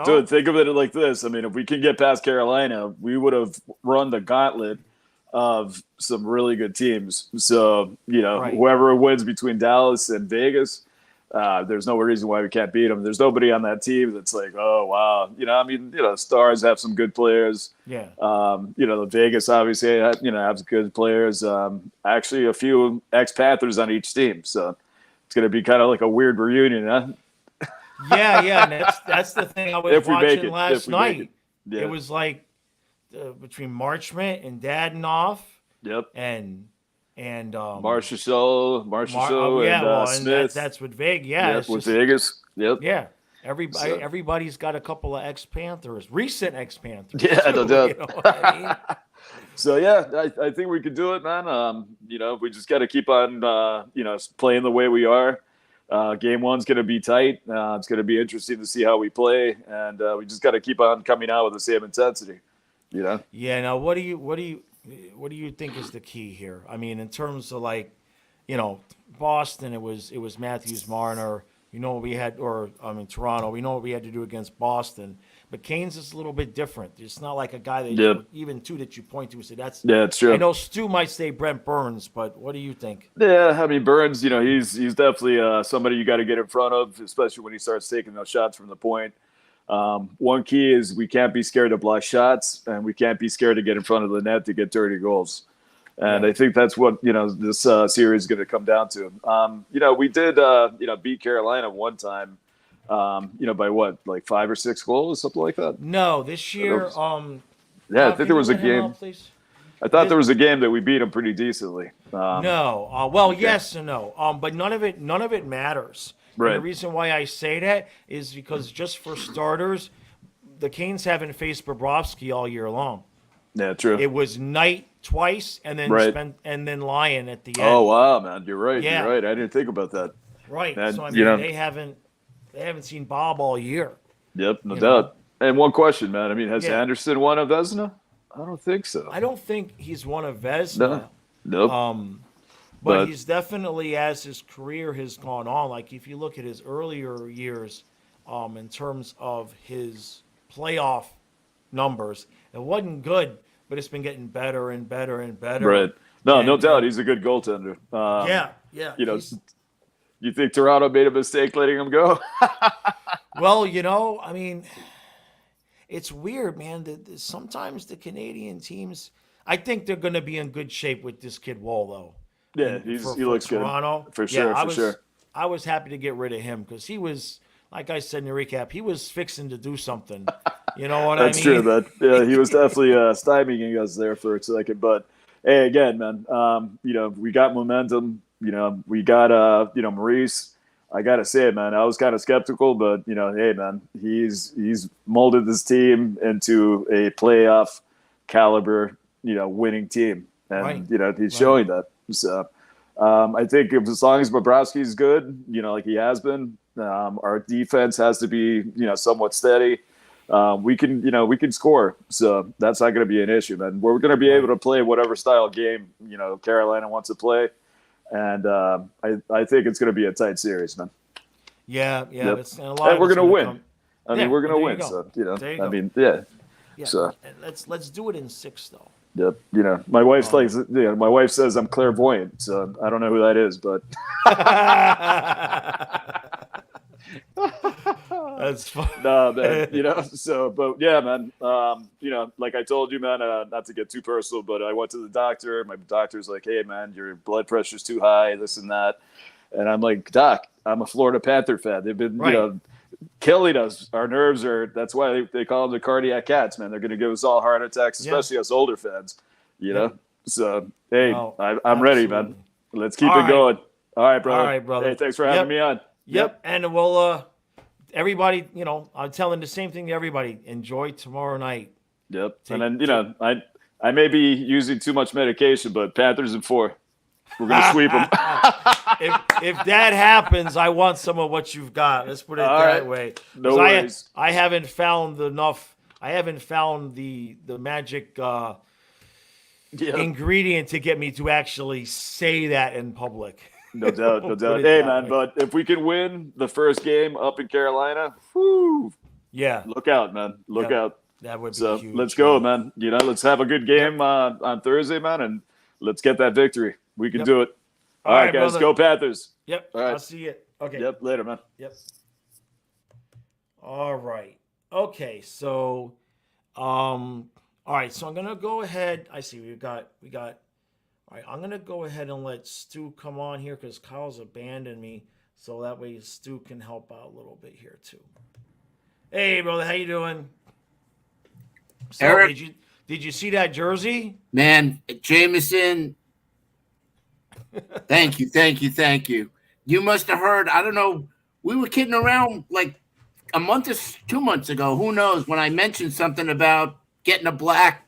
Dude, think of it like this. I mean, if we can get past Carolina, we would have run the gauntlet of some really good teams. So, Right. whoever wins between Dallas and Vegas, there's no reason why we can't beat them. There's nobody on that team that's like, oh, wow. Stars have some good players. Yeah. The Vegas obviously, has good players. Actually, a few ex-Panthers on each team. So it's going to be kind of like a weird reunion, huh? Yeah. And that's the thing I was If we make watching it. last If we make night. it. Yeah. It was like between Marchment and Dadenoff Yep. and Marchessault yeah, well, and Smith. that's with Vegas. Yeah, Yep, it's with just, Vegas. Yep. yeah. Everybody's got a couple of ex-Panthers, recent ex-Panthers. Yeah, no doubt. You know what I mean? So yeah, I think we could do it, man. We just got to keep on, playing the way we are. Game one's going to be tight. It's going to be interesting to see how we play, and we just got to keep on coming out with the same intensity. Yeah. Now, what do you think is the key here? I mean, in terms of Boston, it was Matthews, Marner. What we had, Toronto. We know what we had to do against Boston. But Kane's is a little bit different. It's not like a guy that even two that you point to and say that's. Yeah, it's true. I know Stu might say Brent Burns, but what do you think? Yeah, I mean Burns. He's definitely somebody you got to get in front of, especially when he starts taking those shots from the point. One key is we can't be scared to block shots, and we can't be scared to get in front of the net to get dirty goals. And I think that's what this series is going to come down to. We did beat Carolina one time. By what, like 5 or 6 goals, something like that? No, this year. I think there was a can you let him game. out, please? I thought there was a game that we beat them pretty decently. No. Well, yes and no. But none of it matters. Right. And the reason why I say that is because just for starters, the Canes haven't faced Bobrovsky all year long. Yeah, true. It was Knight twice, and then Lyon at the end. Oh wow, man, you're right. Yeah. You're right. I didn't think about that. Right. And, so I mean, they haven't seen Bob all year. Yep, no You doubt. And one question, man. I mean, has Yeah. Anderson won a Vezina? I don't think so. I don't think he's won a Vezina. No. Nope. But he's definitely, as his career has gone on, like if you look at his earlier years, in terms of his playoff numbers, it wasn't good, but it's been getting better and better and better. Right. No, And, no doubt. He's a good goaltender. Yeah. You think Toronto made a mistake letting him go? Well, I mean, it's weird, man. Sometimes the Canadian teams, I think they're going to be in good shape with this kid Wall, though. Yeah, he looks Toronto. good. For sure, sure. I was happy to get rid of him because he was, like I said in the recap, he was fixing to do something. You know what I mean? That's true, man. Yeah, he was definitely stymieing us there for a second. But, hey, again, man, we got momentum. We got, Maurice. I got to say it, man. I was kind of skeptical, but, hey, man, he's molded this team into a playoff caliber, winning team. And, he's showing that. So I think as long as Bobrovsky's good, like he has been, our defense has to be, somewhat steady. We can score. So that's not going to be an issue, man. We're going to be able to play whatever style game, Carolina wants to play. And I think it's going to be a tight series, man. Yeah. Yep. And we're going to win. Come. I mean, we're going to win. Go. So, There you go. I mean, yeah. Yeah. So Let's do it in 6 though. Yep. You know, my wife my wife says I'm clairvoyant, so I don't know who that is, but That's fun. no, man. You know, so but yeah, man. You know, like I told you, man. Not to get too personal, but I went to the doctor. My doctor's like, "Hey, man, your blood pressure's too high. This and that." And I'm like, "Doc, I'm a Florida Panther fan. They've been, Right. you know, killing us. Our nerves are. That's why they call them the cardiac cats, man. They're going to give us all heart attacks, especially us older fans. You know. So hey, No, I'm ready, man. absolutely. Let's keep All it right. going. All right, brother. All right, brother. Hey, thanks for having Yep. me on. Yep. And we'll everybody, you know, I'm telling the same thing to everybody. Enjoy tomorrow night. Yep. And then, you know, I may be using too much medication, but Panthers in 4. We're going to sweep them. if that happens, I want some of what you've got. Let's put it All that right. way. No 'Cause worries. I haven't found enough. I haven't found the magic ingredient to get me to actually say that in public. No doubt. No Put doubt. it Hey, that man, way. but if we can win the first game up in Carolina, whew, Yeah, look out, man. Look Yep. out. that would be So huge. let's go, man. You know, let's have a good game on Thursday, man, and let's get that victory. We can Yep. do it. All All right, right, guys. brother. Go Panthers. Yep. All right. I'll see you. Okay. Yep. Later, man. Yep. All right. Okay. So, all right. So I'm gonna go ahead. I see we got. All right. I'm gonna go ahead and let Stu come on here because Kyle's abandoned me. So that way Stu can help out a little bit here too. Hey, brother. How you doing? So, Eric? did you see that jersey? Man, Jameson, thank you. You must have heard, I don't know, we were kidding around like a month or 2 months ago, who knows, when I mentioned something about getting a black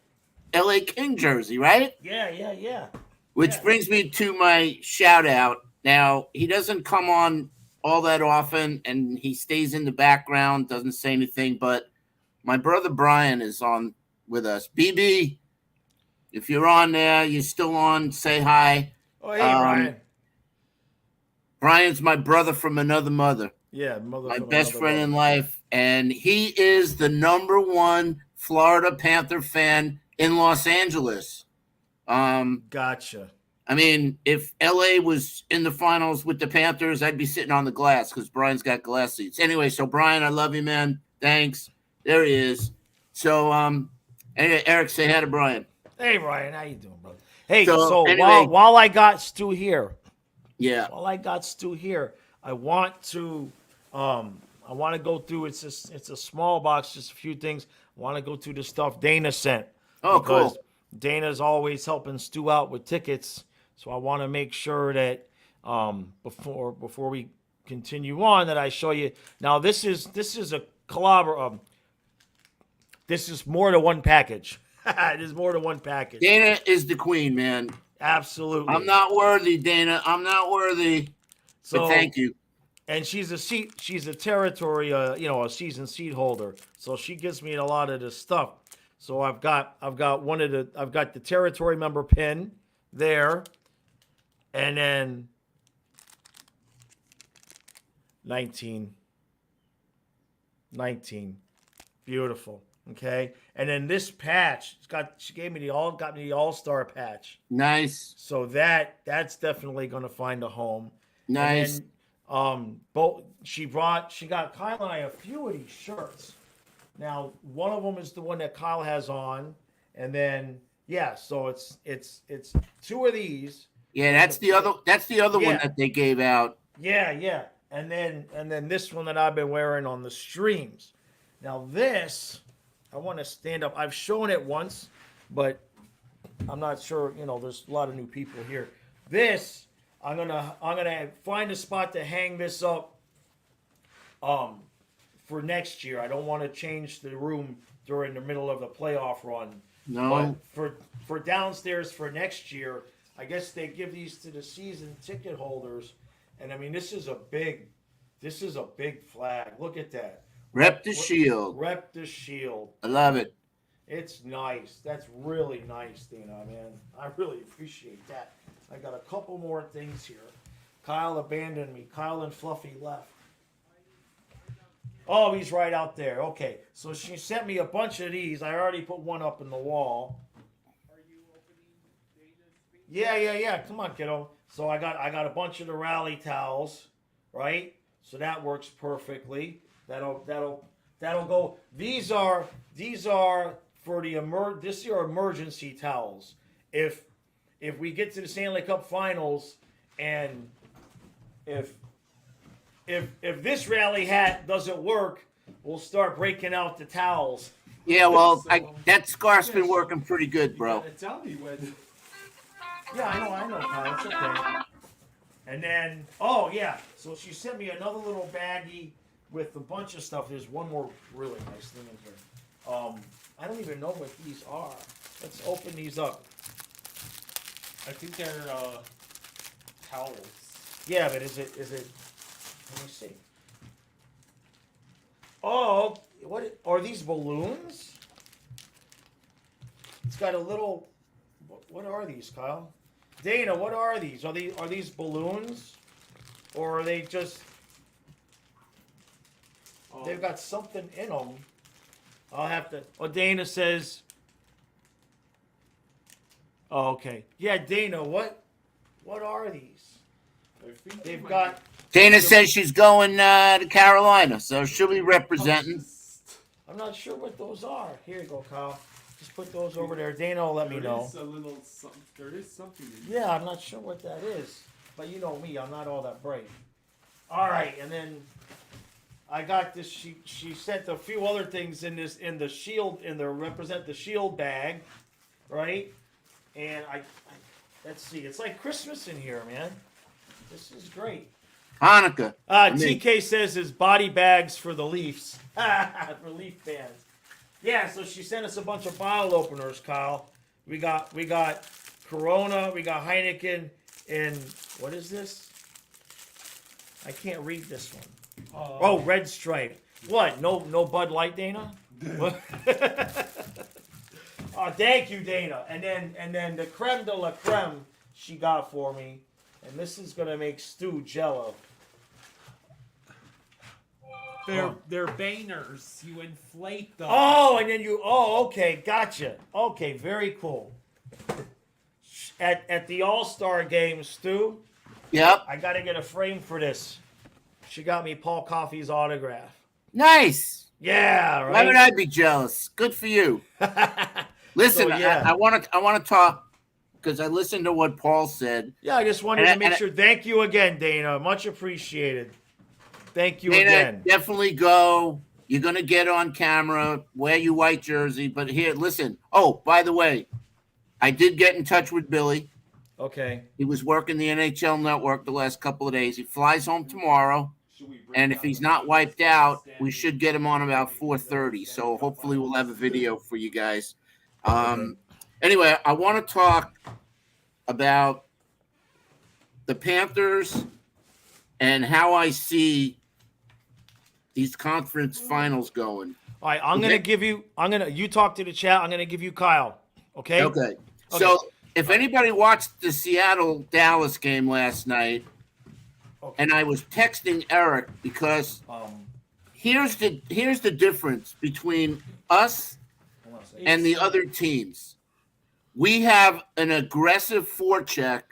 LA King jersey, right? Yeah. Which Yeah. brings me to my shout out. Now, he doesn't come on all that often and he stays in the background, doesn't say anything, but my brother Brian is on with us. BB, if you're on there, you're still on, say hi. Oh, hey, Ryan. Brian's my brother from another mother, Yeah, mother. my from best another friend mother. in life, and he is the #1 Florida Panther fan in Los Angeles. Gotcha. I mean, if LA was in the finals with the Panthers, I'd be sitting on the glass because Brian's got glass seats. Anyway, so Brian, I love you, man. Thanks. There he is. So, anyway, Eric, say hi to Brian. Hey, Ryan, how you doing, brother? Hey, So, so anyway- while I got Stu here, Yeah. I want to go through. It's a small box, just a few things. I want to go through the stuff Dana sent. Oh, because cool. Dana's always helping Stu out with tickets, so I want to make sure that before we continue on, that I show you. Now this is a collab. This is more than one package. It is more than one package. Dana is the queen, man. Absolutely. I'm not worthy, Dana. I'm not worthy. So But thank you. And she's a territory, a season seat holder. So she gives me a lot of this stuff. So I've got the territory member pin there, and then 19, beautiful. Okay, and then this patch, she got me the All-Star patch. Nice. So that's definitely going to find a home. Nice. And then, she got Kyle and I a few of these shirts. Now, one of them is the one that Kyle has on, and then so it's 2 of these. Yeah, that's the other one Yeah. that they gave out. Yeah. And then this one that I've been wearing on the streams. Now this, I want to stand up. I've shown it once, but I'm not sure, there's a lot of new people here. This, I'm gonna find a spot to hang this up for next year. I don't want to change the room during the middle of the playoff run. No. But for downstairs for next year, I guess they give these to the season ticket holders. And I mean, this is a big flag. Look at that. Rep the shield. Rep the shield. I love it. It's nice. That's really nice, Dana, man. I really appreciate that. I got a couple more things here. Kyle abandoned me. Kyle and Fluffy left. Oh, he's right out there. Okay, so she sent me a bunch of these. I already put one up in the wall. Yeah. Come on, kiddo. So I got a bunch of the rally towels, right? So that works perfectly. That'll go. These are for the this are emergency towels. If we get to the Stanley Cup Finals and if this rally hat doesn't work, we'll start breaking out the towels. Yeah, well, that scarf's been working pretty good, bro. You gotta tell me when. Yeah, I know, Kyle. It's okay. And then, oh yeah, so she sent me another little baggie with a bunch of stuff. There's one more really nice thing in here. I don't even know what these are. Let's open these up. I think they're towels. Yeah, but is it? Let me see. Oh, what are these balloons? It's got a little. What are these, Kyle? Dana, what are these? Are these balloons, or are they just? Oh, They've got something in them. I'll have to. Oh, Dana says. Oh, okay. Yeah, Dana, what are these? I think They've might got. Dana says she's going to Carolina, so she'll be be representing. purchased. I'm not sure what those are. Here you go, Kyle. Just put those over there. Dana will let me There know. is a little there is something in there. Yeah, I'm not sure what that is, but you know me, I'm not all that bright. All right, and then I got this. She sent a few other things in the shield represent the shield bag, right? And I let's see, it's like Christmas in here, man. This is great. Hanukkah. TK says it's body bags for the Leafs, for Leaf fans. Yeah, so she sent us a bunch of bottle openers, Kyle. We got Corona, we got Heineken, and what is this? I can't read this one. Oh, Red Stripe. What? No Bud Light, Dana? What? Oh, thank you, Dana. And then the creme de la creme she got for me, and this is gonna make stew Jello. They're banners. You inflate them. Oh, and then okay, gotcha. Okay, very cool. At the All-Star game, Stu, Yep. I gotta get a frame for this. She got me Paul Coffey's autograph. Nice. Yeah, Why would right. I be jealous? Good for you. Listen, So, yeah. I want to talk because I listened to what Paul said. Yeah, I just wanted to make sure. Thank you again, Dana. Much appreciated. Thank you Dana, again. definitely go. You're gonna get on camera. Wear your white jersey. But here, listen. Oh, by the way, I did get in touch with Billy. Okay. He was working the NHL Network the last couple of days. He flies home tomorrow, and if he's not wiped out, we should get him on about 4:30. So hopefully we'll have a video for you guys. Anyway, I want to talk about the Panthers and how I see these conference finals going. All right, you talk to the chat. I'm gonna give you Kyle. Okay. Okay. So if anybody watched the Seattle-Dallas game last night, and I was texting Eric because here's the difference between us and the other teams. We have an aggressive forecheck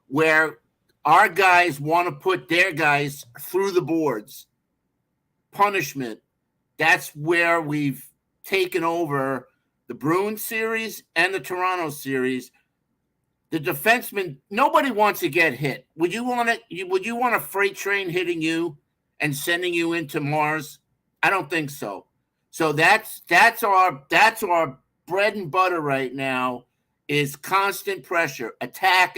where our guys want to put their guys through the boards. Punishment. That's where we've taken over the Bruins series and the Toronto series. The defenseman, nobody wants to get hit. Would you want a freight train hitting you and sending you into Mars? I don't think so. So that's our bread and butter right now is constant pressure, attack.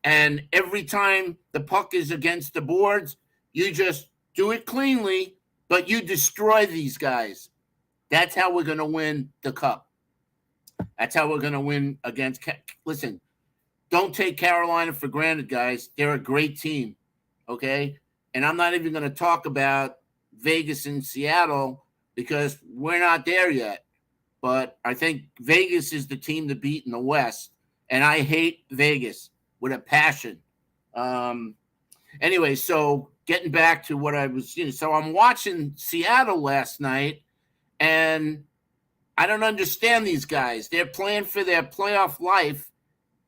And every time the puck is against the boards, you just do it cleanly, but you destroy these guys. That's how we're going to win the cup. That's how we're going to win against. Listen, don't take Carolina for granted, guys. They're a great team, okay? And I'm not even going to talk about Vegas and Seattle because we're not there yet. But I think Vegas is the team to beat in the West, and I hate Vegas with a passion. Anyway, so getting back to what I was, so I'm watching Seattle last night, and I don't understand these guys. They're playing for their playoff life,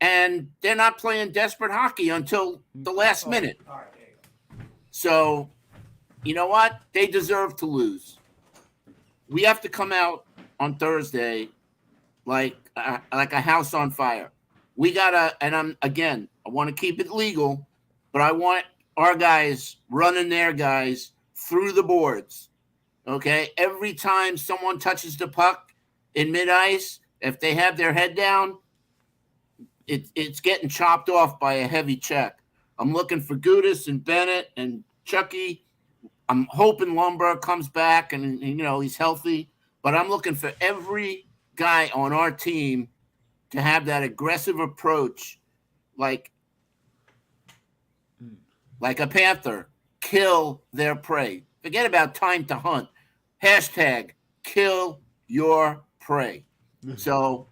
and they're not playing desperate hockey until the last minute. All right, there you go. So, you know what? They deserve to lose. We have to come out on Thursday like a house on fire. We gotta, and I want to keep it legal, but I want our guys running their guys through the boards. Okay, every time someone touches the puck in mid-ice, if they have their head down, it's getting chopped off by a heavy check. I'm looking for Gudis and Bennett and Chucky. I'm hoping Lundberg comes back and he's healthy, but I'm looking for every guy on our team to have that aggressive approach, like a panther, kill their prey. Forget about time to hunt. Hashtag kill your prey. So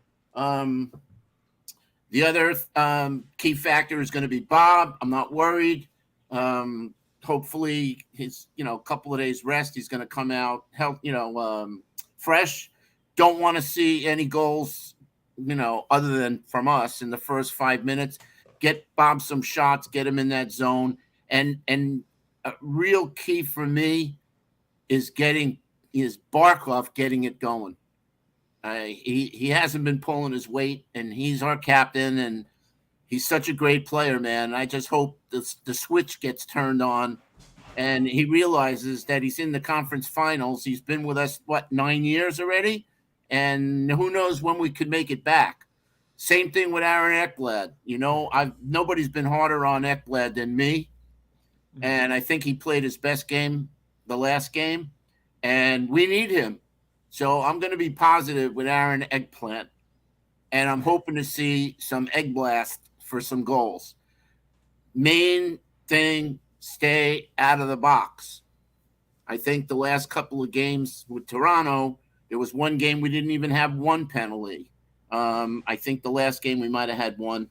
the other key factor is going to be Bob. I'm not worried. Hopefully his, couple of days rest, he's going to come out fresh. Don't want to see any goals, other than from us in the first 5 minutes. Get Bob some shots, get him in that zone. And a real key for me is Barkov getting it going. He hasn't been pulling his weight, and he's our captain, and he's such a great player, man. I just hope the switch gets turned on, and he realizes that he's in the conference finals. He's been with us, 9 years already? And who knows when we could make it back. Same thing with Aaron Ekblad. Nobody's been harder on Ekblad than me, and I think he played his best game the last game, and we need him. So I'm going to be positive with Aaron Eggplant, and I'm hoping to see some egg blast for some goals. Main thing, stay out of the box. I think the last couple of games with Toronto, there was one game we didn't even have one penalty. I think the last game we might have had one.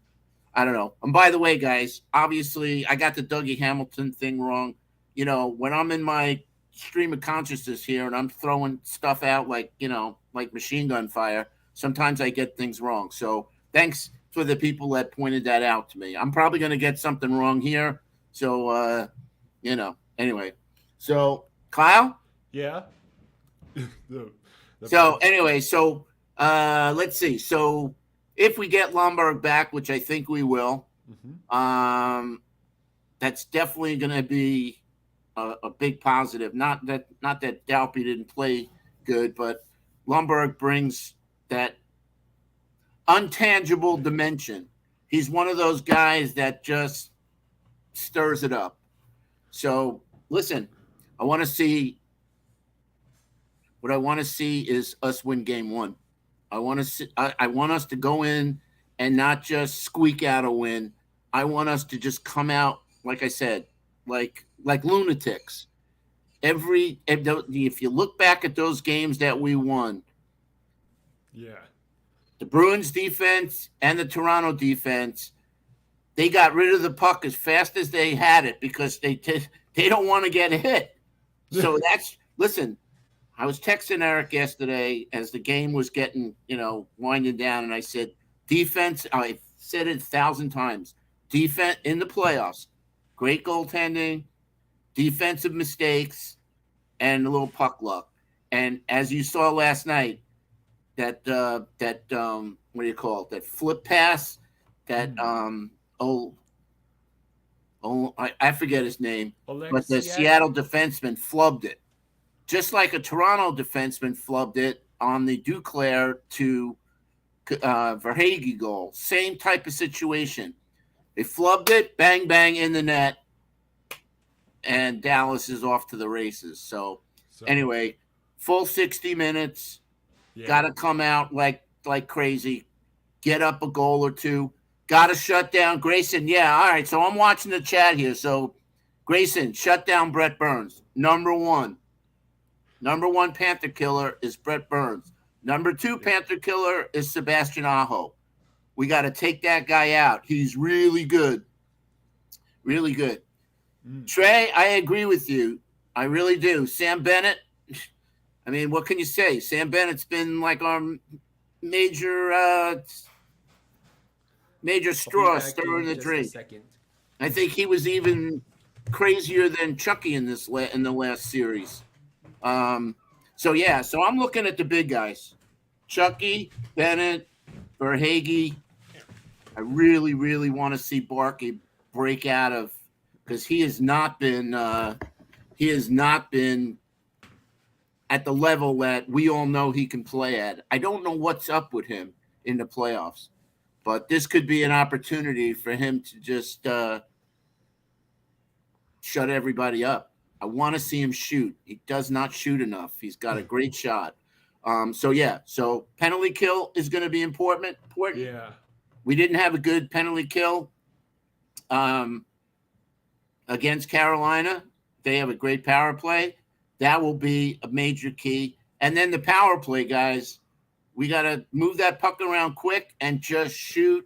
I don't know. And by the way, guys, obviously I got the Dougie Hamilton thing wrong. When I'm in my stream of consciousness here and I'm throwing stuff out like machine gun fire, sometimes I get things wrong. So thanks for the people that pointed that out to me. I'm probably going to get something wrong here. So, anyway. So, Kyle? Yeah. Let's see. So if we get Lundberg back, which I think we will, that's definitely going to be a big positive. Not that Dalpy didn't play good, but Lundberg brings that untangible dimension. He's one of those guys that just stirs it up. So listen, what I want to see is us win game one. I want us to go in and not just squeak out a win. I want us to just come out, like I said, like lunatics. If you look back at those games that we won, the Bruins defense and the Toronto defense, they got rid of the puck as fast as they had it because they don't want to get hit. So listen. I was texting Eric yesterday as the game was getting, winding down, and I said, defense, I said it 1,000 times, defense in the playoffs, great goaltending, defensive mistakes, and a little puck luck. And as you saw last night, that what do you call it? That flip pass, I forget his name, but the Seattle defenseman flubbed it. Just like a Toronto defenseman flubbed it on the Duclair to Verhaeghe goal. Same type of situation. They flubbed it, bang, bang, in the net, and Dallas is off to the races. So anyway, full 60 minutes. Got to come out like crazy. Get up a goal or two. Got to shut down Grayson. Yeah, all right. So I'm watching the chat here. So Grayson, shut down Brett Burns. Number one Panther killer is Brett Burns. Number two Panther killer is Sebastian Aho. We got to take that guy out. He's really good. Really good. Trey, I agree with you. I really do. Sam Bennett, I mean, what can you say? Sam Bennett's been like our major major I'll be straw back stirring the just a drink. second. I think he was even crazier than Chucky in the last series. So yeah, so I'm looking at the big guys: Chucky, Bennett, Verhage. I really, really want to see Barkey break out of, because he has not been at the level that we all know he can play at. I don't know what's up with him in the playoffs, but this could be an opportunity for him to just shut everybody up. I want to see him shoot. He does not shoot enough. He's got a great shot. So penalty kill is going to be important. Yeah. We didn't have a good penalty kill against Carolina. They have a great power play. That will be a major key. And then the power play, guys, we got to move that puck around quick and just shoot.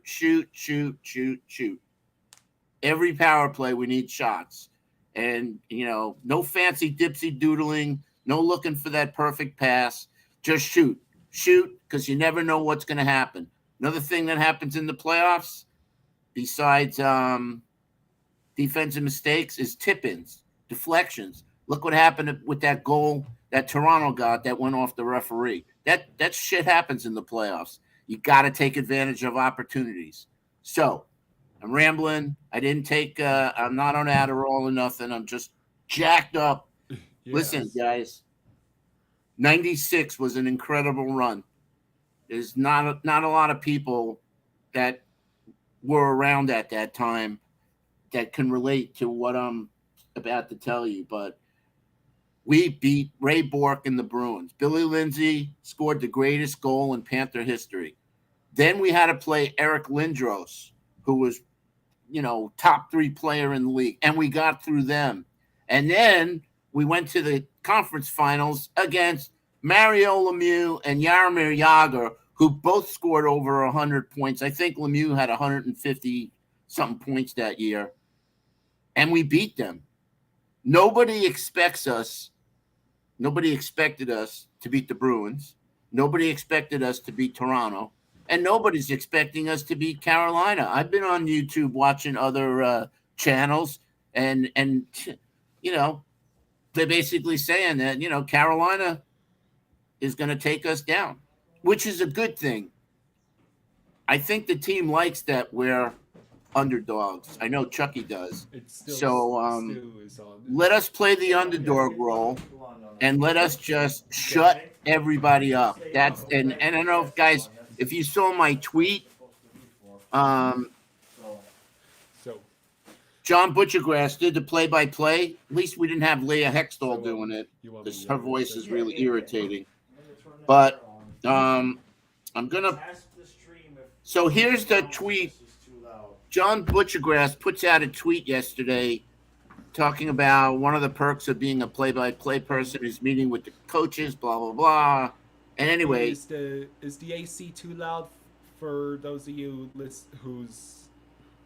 Every power play, we need shots. And, no fancy dipsy doodling, no looking for that perfect pass. Just shoot, because you never know what's going to happen. Another thing that happens in the playoffs, besides defensive mistakes, is tip-ins, deflections. Look what happened with that goal that Toronto got that went off the referee. That shit happens in the playoffs. You got to take advantage of opportunities. So I'm rambling. I didn't take. I'm not on Adderall or nothing. I'm just jacked up. Yes. Listen, guys. 96 was an incredible run. There's not a lot of people that were around at that time that can relate to what I'm about to tell you. But we beat Ray Bourque and the Bruins. Billy Lindsay scored the greatest goal in Panther history. Then we had to play Eric Lindros, who was, top 3 player in the league, and we got through them. And then we went to the conference finals against Mario Lemieux and Jaromir Jagr, who both scored over 100 points. I think Lemieux had 150-something points that year. And we beat them. Nobody expected us to beat the Bruins. Nobody expected us to beat Toronto. And nobody's expecting us to beat Carolina. I've been on YouTube watching other channels, and they're basically saying that, Carolina is going to take us down, which is a good thing. I think the team likes that we're underdogs. I know Chucky does. Let us play the underdog role and let us just shut everybody up. And I don't know if guys, if you saw my tweet, So John Butchergrass did the play-by-play. At least we didn't have Leah Hextall doing it, because her voice is really irritating. But I'm gonna. So here's the tweet. John Butchergrass puts out a tweet yesterday talking about one of the perks of being a play-by-play person is meeting with the coaches, blah blah blah. And anyway, is the AC too loud for those of you who's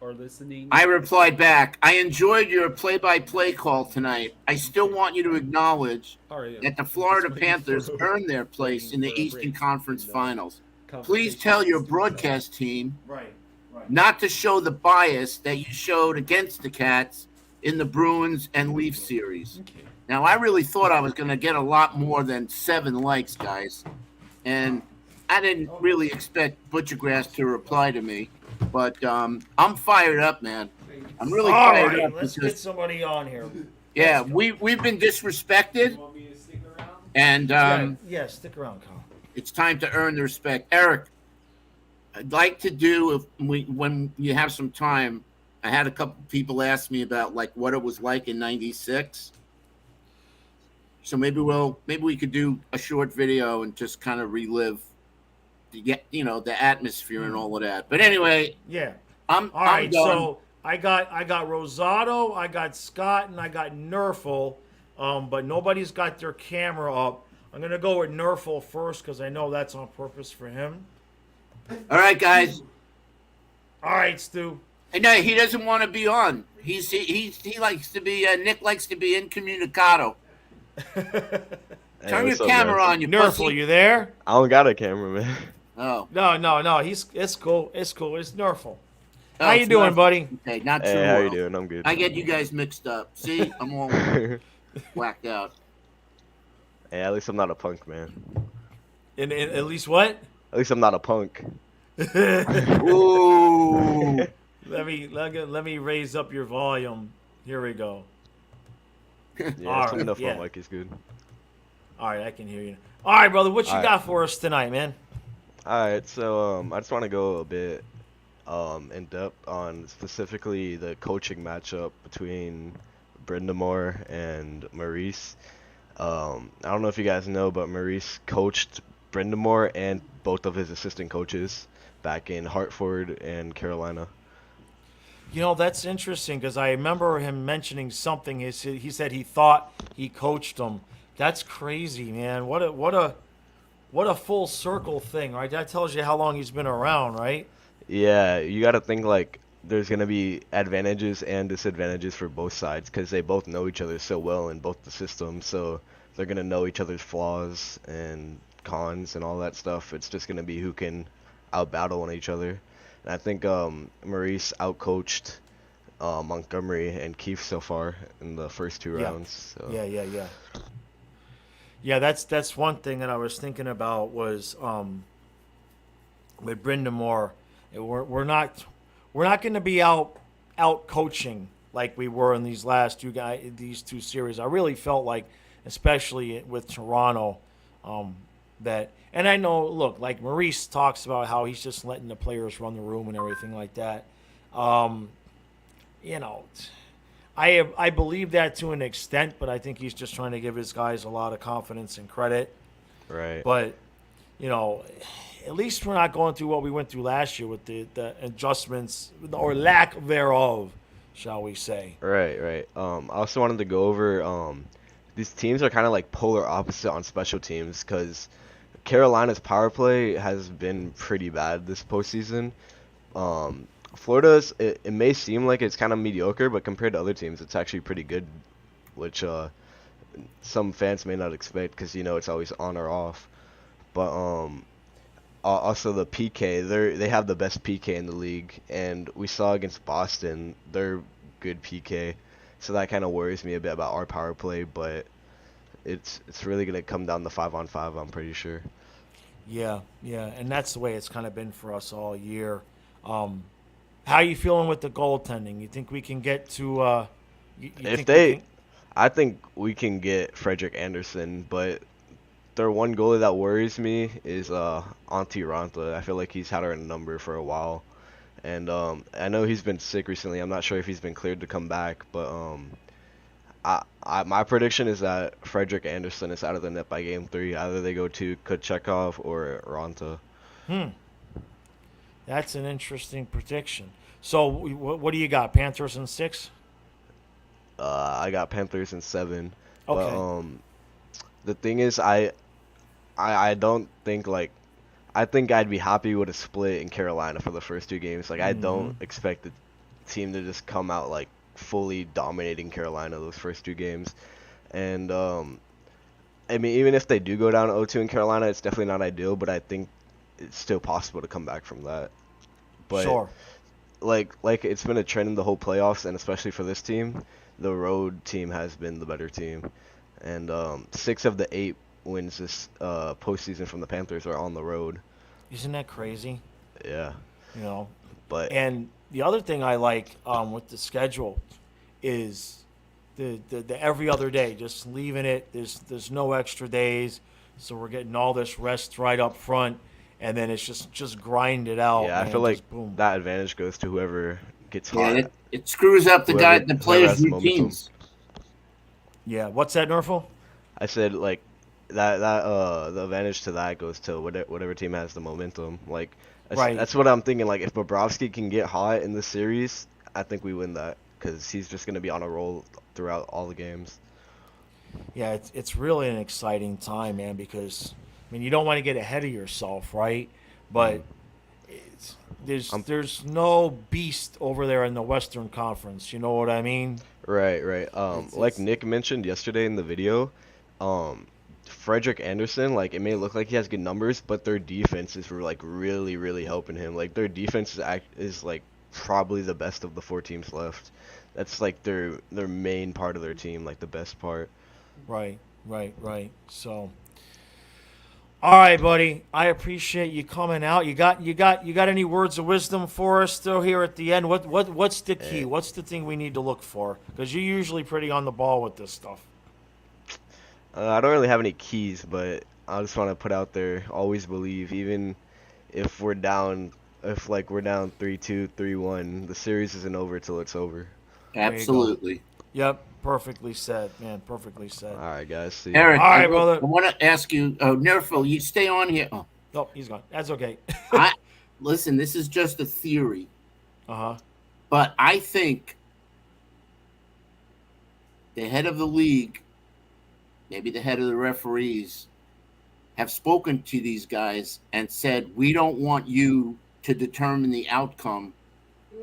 are listening? I replied back, I enjoyed your play-by-play call tonight. I still want you to acknowledge that the Florida Panthers earned their place in the Eastern Conference Finals. Please tell your broadcast team not to show the bias that you showed against the Cats in the Bruins and Leafs series. Okay. Now, I really thought I was going to get a lot more than 7 likes, guys. And I didn't really expect Butchergrass to reply to me. But I'm fired up, man. I'm really All fired right, up. let's because, get somebody on here. yeah, we've been disrespected. You want me to stick around? And Yeah, stick around, Kyle. it's time to earn the respect. Eric, I'd like to do, when you have some time, I had a couple people ask me about what it was like in 96. So maybe we could do a short video and just kind of relive the atmosphere and all of that. But anyway, Yeah. I'm All right. done. So I got Rosado, I got Scott, and I got Nerfel. But nobody's got their camera up. I'm gonna go with Nerfel first because I know that's on purpose for him. All right, guys. All right, Stu. And no, he doesn't want to be on. He likes to be. Nick likes to be incommunicado. Turn your what's up, camera guys? on, you Nerfel, pussy. you there? I don't got a camera, man. Oh, No. It's cool. It's Nerfel. How you it's doing, Nerfel. buddy? Okay, not Hey, True how you World. doing? I'm good. I get you guys mixed up. See, I'm all whacked out. Hey, at least I'm not a punk, man. In at least what? At least I'm not a punk. Ooh. Let me raise up your volume. Here we go. Yeah, All just let me know right, if my yeah. mic is good. All right, I can hear you. All right, brother, what you All right. got for us tonight, man? Alright, so I just want to go a bit in depth on specifically the coaching matchup between Brindamore and Maurice. I don't know if you guys know, but Maurice coached Brindamore and both of his assistant coaches back in Hartford and Carolina. You know, that's interesting because I remember him mentioning something. He said he thought he coached them. That's crazy, man. What a full circle thing, right? That tells you how long he's been around, right? Yeah, you got to think like there's going to be advantages and disadvantages for both sides because they both know each other so well in both the systems. So they're going to know each other's flaws and cons and all that stuff. It's just going to be who can outbattle on each other. And I think Maurice outcoached Montgomery and Keefe so far in the first two rounds. So. Yeah. Yeah, that's one thing that I was thinking about was with Brindamore, we're not going to be out coaching like we were in these two series. I really felt like, especially with Toronto, that, and I know, look, like Maurice talks about how he's just letting the players run the room and everything like that. You know, I believe that to an extent, but I think he's just trying to give his guys a lot of confidence and credit. Right. But, you know, at least we're not going through what we went through last year with the adjustments or lack thereof, shall we say. Right. I also wanted to go over these teams are kind of like polar opposite on special teams because Carolina's power play has been pretty bad this postseason. Florida's, it may seem like it's kind of mediocre, but compared to other teams, it's actually pretty good, which some fans may not expect because, you know, it's always on or off. But also the PK, they have the best PK in the league, and we saw against Boston, they're good PK. So that kind of worries me a bit about our power play, but it's really going to come down to 5-on-5, I'm pretty sure. Yeah, and that's the way it's kind of been for us all year. How you feeling with the goaltending? You think we can get to I think we can get Frederick Anderson, but their one goalie that worries me is Antti Ranta. I feel like he's had our number for a while. And I know he's been sick recently. I'm not sure if he's been cleared to come back, but my prediction is that Frederick Anderson is out of the net by game 3. Either they go to Kochekov or Ranta. That's an interesting prediction. So what do you got? Panthers in 6? I got Panthers in 7. Okay. But the thing is, I don't think like. I think I'd be happy with a split in Carolina for the first 2 games. Like, I don't expect the team to just come out, like, fully dominating Carolina those first 2 games. And, I mean, even if they do go down 0-2 in Carolina, it's definitely not ideal, but I think it's still possible to come back from that. But, sure. Like it's been a trend in the whole playoffs, and especially for this team, the road team has been the better team. And 6 of the 8 wins this postseason from the Panthers are on the road. Isn't that crazy? Yeah. You know. But and the other thing I like with the schedule is the every other day, just leaving it. There's no extra days, so we're getting all this rest right up front, and then it's just grind it out. Yeah, man, I feel like boom. that advantage goes to whoever gets hot. Yeah, it screws up the players' has the routines. Yeah, what's that, Nerfel? I said like that the advantage to that goes to whatever team has the momentum. Like that's what I'm thinking. Like if Bobrovsky can get hot in the series, I think we win that because he's just gonna be on a roll throughout all the games. Yeah, it's really an exciting time, man. Because I mean, you don't want to get ahead of yourself, right? But there's no beast over there in the Western Conference. You know what I mean? Right. Like Nick mentioned yesterday in the video, Frederick Anderson, like it may look like he has good numbers, but their defense is like really, really helping him. Like their defense is like probably the best of the 4 teams left. That's like their main part of their team, like the best part. Right. So, all right, buddy. I appreciate you coming out. You got any words of wisdom for us still here at the end? What's the key? What's the thing we need to look for? Because you're usually pretty on the ball with this stuff. I don't really have any keys, but I just want to put out there, always believe, even if we're down, we're down 3-2, 3-1, the series isn't over till it's over. Absolutely. Yep. Perfectly said, man. Perfectly said. All right, guys. See you. Eric, All right, brother. I want to ask you, Nerfel, you stay on here. Oh, Oh, he's gone. That's okay. listen, this is just a theory, Uh-huh. but I think the head of the league, maybe the head of the referees, have spoken to these guys and said, we don't want you to determine the outcome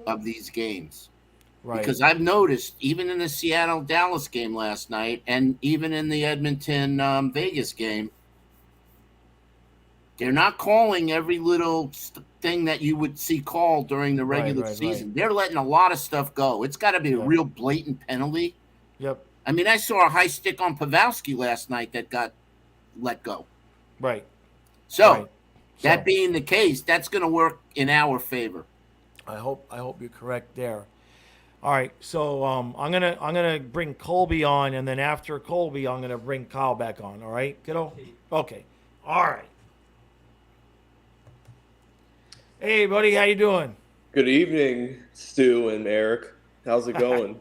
of these games. Right. Because I've noticed, even in the Seattle-Dallas game last night, and even in the Edmonton-Vegas game, they're not calling every little thing that you would see called during the regular season. They're letting a lot of stuff go. It's got to be a real blatant penalty. Yep. I mean, I saw a high stick on Pavelski last night that got let go. Right. So, that being the case, that's going to work in our favor. I hope you're correct there. All right, so I'm gonna bring Colby on, and then after Colby, I'm gonna bring Kyle back on. All right, kiddo? Okay. All right. Hey, buddy, how you doing? Good evening, Stu and Eric. How's it going?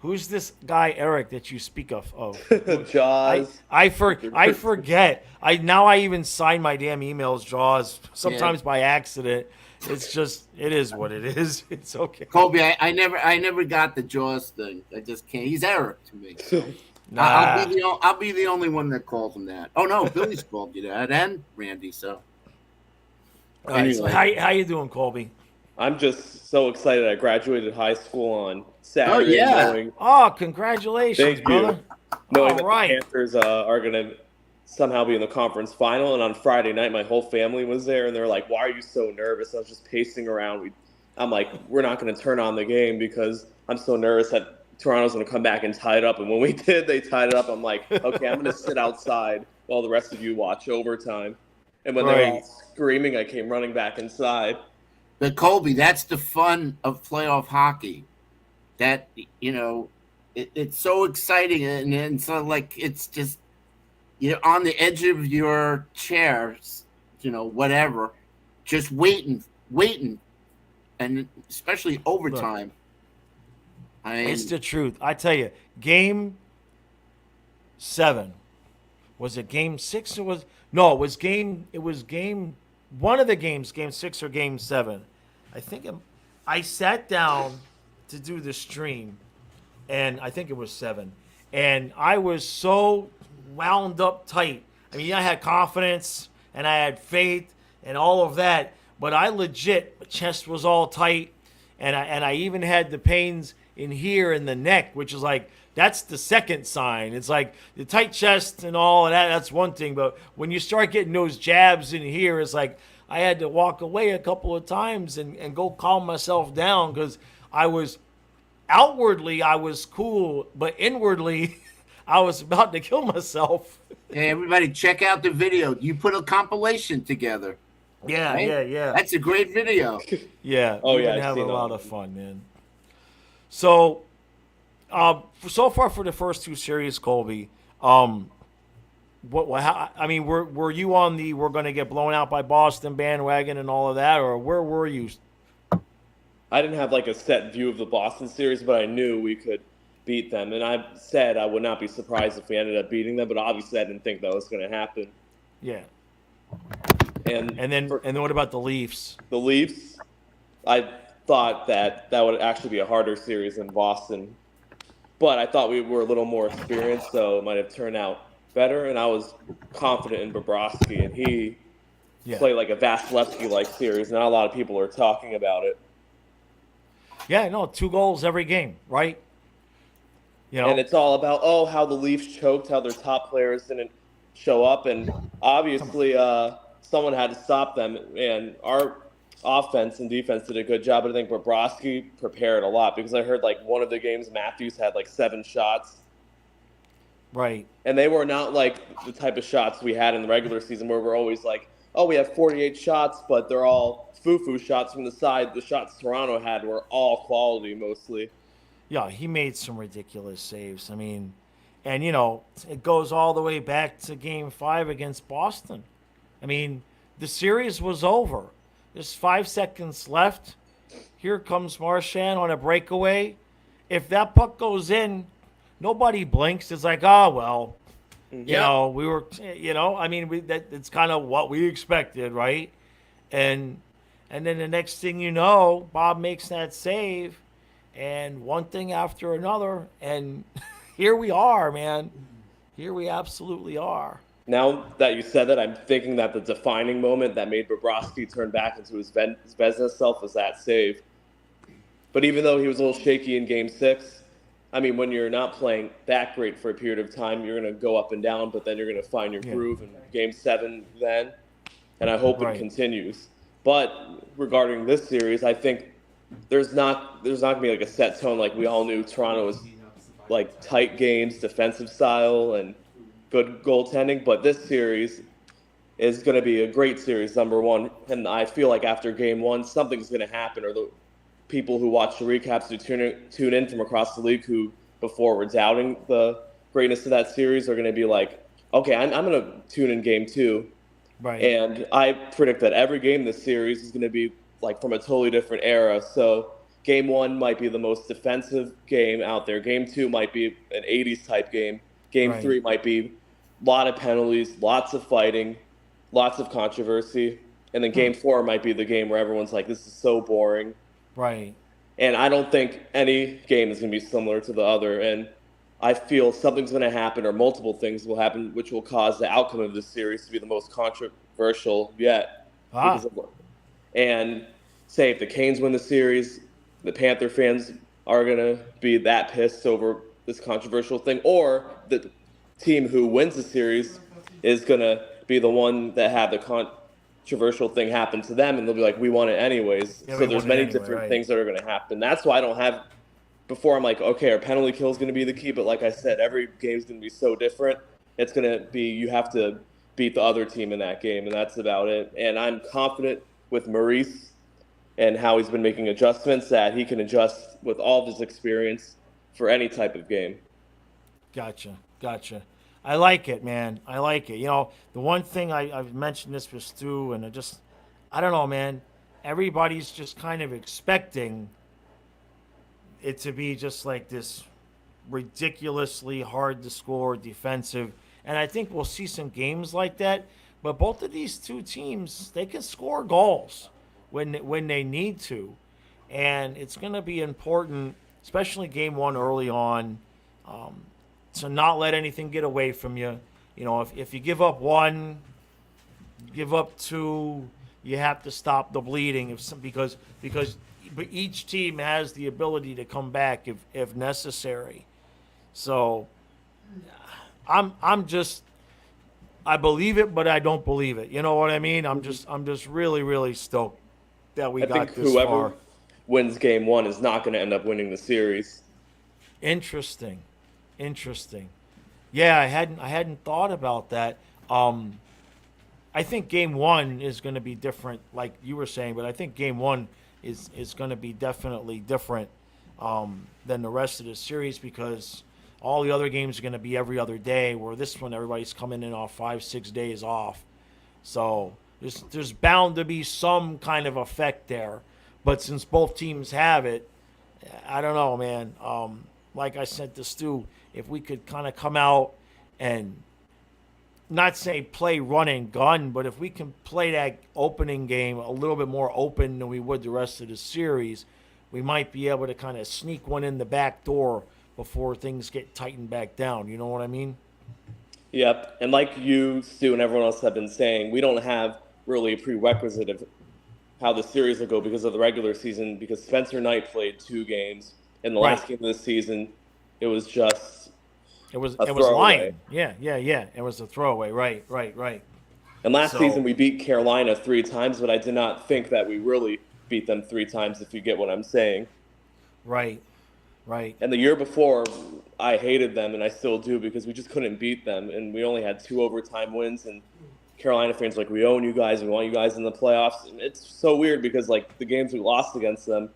Who's this guy Eric that you speak of? Jaws. I forget. I even sign my damn emails Jaws sometimes by accident. It's just, it is what it is. It's okay. Colby, I never got the Jaws thing. I just can't. He's Eric to me. Nah. I'll be the only one that calls him that. Oh no, Billy's called you that, and Randy. So, anyway. So how you doing, Colby? I'm just so excited. I graduated high school on Saturday. Oh yeah. Congratulations, thank brother. You. Knowing that right. the Panthers are going to somehow be in the conference final, and on Friday night, my whole family was there, and they're like, "Why are you so nervous?" I was just pacing around. I'm like, "We're not going to turn on the game because I'm so nervous that Toronto's going to come back and tie it up." And when we did, they tied it up. I'm like, "Okay, I'm going to sit outside while the rest of you watch overtime." And when they were all screaming, I came running back inside. But Colby, that's the fun of playoff hockey. That it's so exciting, and so like it's just you're on the edge of your chair, whatever, just waiting, and especially overtime. Look, it's the truth. I tell you, Game 7, was it Game 6 or was no? It was game one of the games, Game 6 or Game 7. I think I sat down to do the stream, and I think it was 7, and I was so wound up tight. I mean, I had confidence and I had faith and all of that, but I legit, my chest was all tight, and I even had the pains in here in the neck, which is like, that's the second sign. It's like the tight chest and all of that, that's one thing, but when you start getting those jabs in here, it's like I had to walk away a couple of times and go calm myself down, because outwardly I was cool, but inwardly I was about to kill myself. Hey, everybody, check out the video. You put a compilation together. Yeah, right? Yeah. That's a great video. Yeah. Oh, we've yeah. been having a lot of fun, man. So, so far for the first 2 series, Colby, were you on the we're going to get blown out by Boston bandwagon and all of that, or where were you? I didn't have like a set view of the Boston series, but I knew we could beat them, and I said I would not be surprised if we ended up beating them, but obviously I didn't think that was going to happen. Yeah. And then what about the Leafs? The Leafs, I thought that would actually be a harder series than Boston, but I thought we were a little more experienced, so it might have turned out better, and I was confident in Bobrovsky, and he played like a Vasilevsky-like series. Not a lot of people are talking about it. Yeah, no, 2 goals every game, right? And it's all about, how the Leafs choked, how their top players didn't show up, and obviously someone had to stop them. And our offense and defense did a good job, but I think Bobrovsky prepared a lot because I heard like one of the games Matthews had like 7 shots. Right. And they were not like the type of shots we had in the regular season where we're always like, oh, we have 48 shots, but they're all foo-foo shots from the side. The shots Toronto had were all quality mostly. Yeah, he made some ridiculous saves. I mean, and you know, it goes all the way back to Game 5 against Boston. I mean, the series was over. There's 5 seconds left. Here comes Marchand on a breakaway. If that puck goes in, nobody blinks. It's like, oh well, you know, we were, you know, I mean, it's kind of what we expected, right? And then the next thing you know, Bob makes that save, and one thing after another, and here we are, man. Here we absolutely are. Now that you said that, I'm thinking that the defining moment that made Bobrovsky turn back into his Vezina self was that save. But even though he was a little shaky in Game 6, I mean, when you're not playing that great for a period of time, you're going to go up and down, but then you're going to find your groove in Game 7 then, and I hope it continues. But regarding this series, I think there's not going to be like a set tone like we all knew Toronto was like tight games, defensive style, and good goaltending, but this series is going to be a great series, number one. And I feel like after Game 1, something's going to happen, or the people who watch the recaps who tune in from across the league who before were doubting the greatness of that series are going to be like, okay, I'm going to tune in Game 2. Right. And I predict that every game this series is going to be like from a totally different era. So Game 1 might be the most defensive game out there. Game 2 might be an 80s type game. Game 3 might be a lot of penalties, lots of fighting, lots of controversy. And then Game 4 might be the game where everyone's like, this is so boring. Right. And I don't think any game is going to be similar to the other. And I feel something's going to happen or multiple things will happen which will cause the outcome of this series to be the most controversial yet. And say if the Canes win the series, the Panther fans are going to be that pissed over this controversial thing, or the team who wins the series is going to be the one that had the controversial thing happen to them, and they'll be like, we won it anyways. So there's many different things that are going to happen. That's why I don't have – before I'm like, okay, our penalty kill is going to be the key, but like I said, every game is going to be so different. It's going to be you have to beat the other team in that game, and that's about it. And I'm confident with Maurice and how he's been making adjustments that he can adjust with all of his experience for any type of game. Gotcha. I like it, man. I like it. You know, the one thing I've mentioned this with Stu, and I don't know, man. Everybody's just kind of expecting it to be just like this ridiculously hard to score defensive. And I think we'll see some games like that. But both of these two teams, they can score goals when they need to. And it's going to be important, especially Game 1 early on, to not let anything get away from you. You know, if you give up 1, give up 2, you have to stop the bleeding because each team has the ability to come back if necessary. So I'm just I believe it, but I don't believe it. You know what I mean? I'm just really, really stoked that we got this whoever far. Wins Game 1 is not going to end up winning the series. Interesting. Yeah, I hadn't thought about that. I think Game 1 is going to be different, like you were saying, but I think Game 1 is going to be definitely different than the rest of the series because all the other games are going to be every other day, where this one everybody's coming in off 5-6 days off. So there's bound to be some kind of effect there. But since both teams have it, I don't know, man. Like I said to Stu, if we could kind of come out and not say play run and gun, but if we can play that opening game a little bit more open than we would the rest of the series, we might be able to kind of sneak one in the back door before things get tightened back down. You know what I mean? Yep. And like you, Stu, and everyone else have been saying, we don't have really a prerequisite of how the series will go because of the regular season, because Spencer Knight played 2 games. In the last game of the season, it was just it was lying. Yeah. It was a throwaway. Right. And And last So- season we beat Carolina 3 times, but I did not think that we really beat them 3 times, if you get what I'm saying. Right. Right. And the year before, I hated them, and I still do, because we just couldn't beat them, and we only had 2 overtime wins, and Carolina fans were like, we own you guys, we want you guys in the playoffs. And it's so weird because, like, the games we lost against them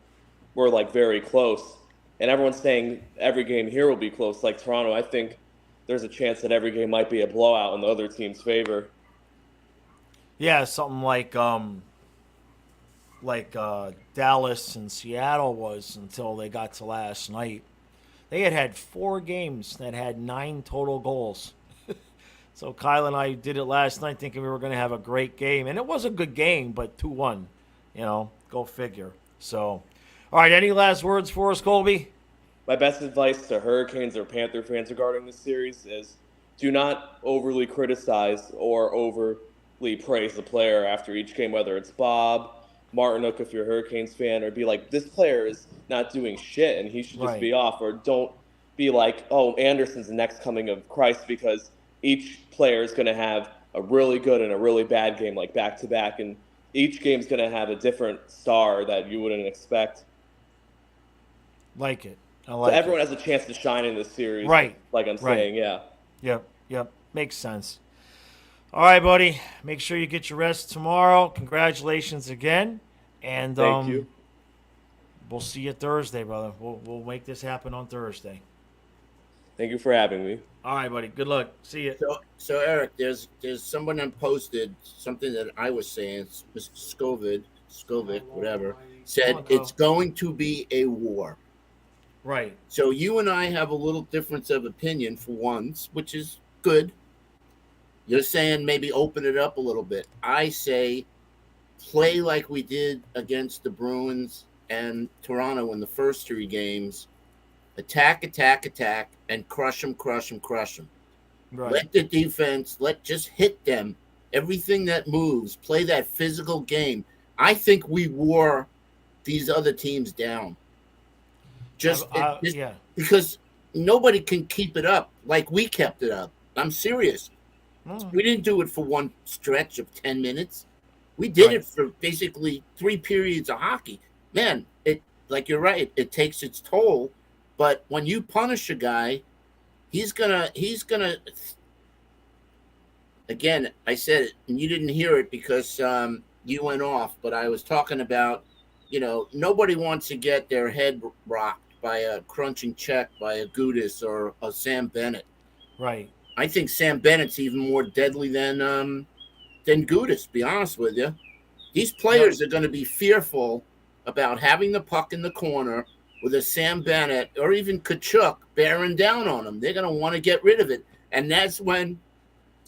were, like, very close. And everyone's saying every game here will be close. Like Toronto, I think there's a chance that every game might be a blowout in the other team's favor. Yeah, something like Dallas and Seattle was until they got to last night. They had 4 games that had 9 total goals. So Kyle and I did it last night thinking we were going to have a great game. And it was a good game, but 2-1. You know, go figure. So, all right, any last words for us, Colby? My best advice to Hurricanes or Panther fans regarding this series is do not overly criticize or overly praise the player after each game, whether it's Bob, Martinook if you're a Hurricanes fan, or be like, this player is not doing shit and he should just be off. Or don't be like, oh, Anderson's the next coming of Christ, because each player is going to have a really good and a really bad game, like back-to-back, and each game's going to have a different star that you wouldn't expect. Like it. I So like everyone it. has a chance to shine in this series. Right. Like I'm Right. saying, yeah. Yep. Makes sense. All right, buddy. Make sure you get your rest tomorrow. Congratulations again. And Thank you. We'll see you Thursday, brother. We'll make this happen on Thursday. Thank you for having me. All right, buddy. Good luck. See you. So Eric, there's someone that posted something that I was saying. Mr. Scoville, whatever, said Come on, Kyle. it's going to be a war. Right. So you and I have a little difference of opinion for once, which is good. You're saying maybe open it up a little bit. I say play like we did against the Bruins and Toronto in the first 3 games. Attack, and crush them. Right. Let the defense, just hit them. Everything that moves, play that physical game. I think we wore these other teams down. Yeah. Because nobody can keep it up like we kept it up. I'm serious. We didn't do it for one stretch of 10 minutes. We did it for basically 3 periods of hockey. Man, like you're right, it takes its toll. But when you punish a guy, he's gonna. Again, I said it, and you didn't hear it because you went off. But I was talking about, nobody wants to get their head rocked by a crunching check by a Gudis or a Sam Bennett. Right. I think Sam Bennett's even more deadly than Gudis. To be honest with you, these players are going to be fearful about having the puck in the corner with a Sam Bennett or even Kachuk bearing down on them. They're going to want to get rid of it. And that's when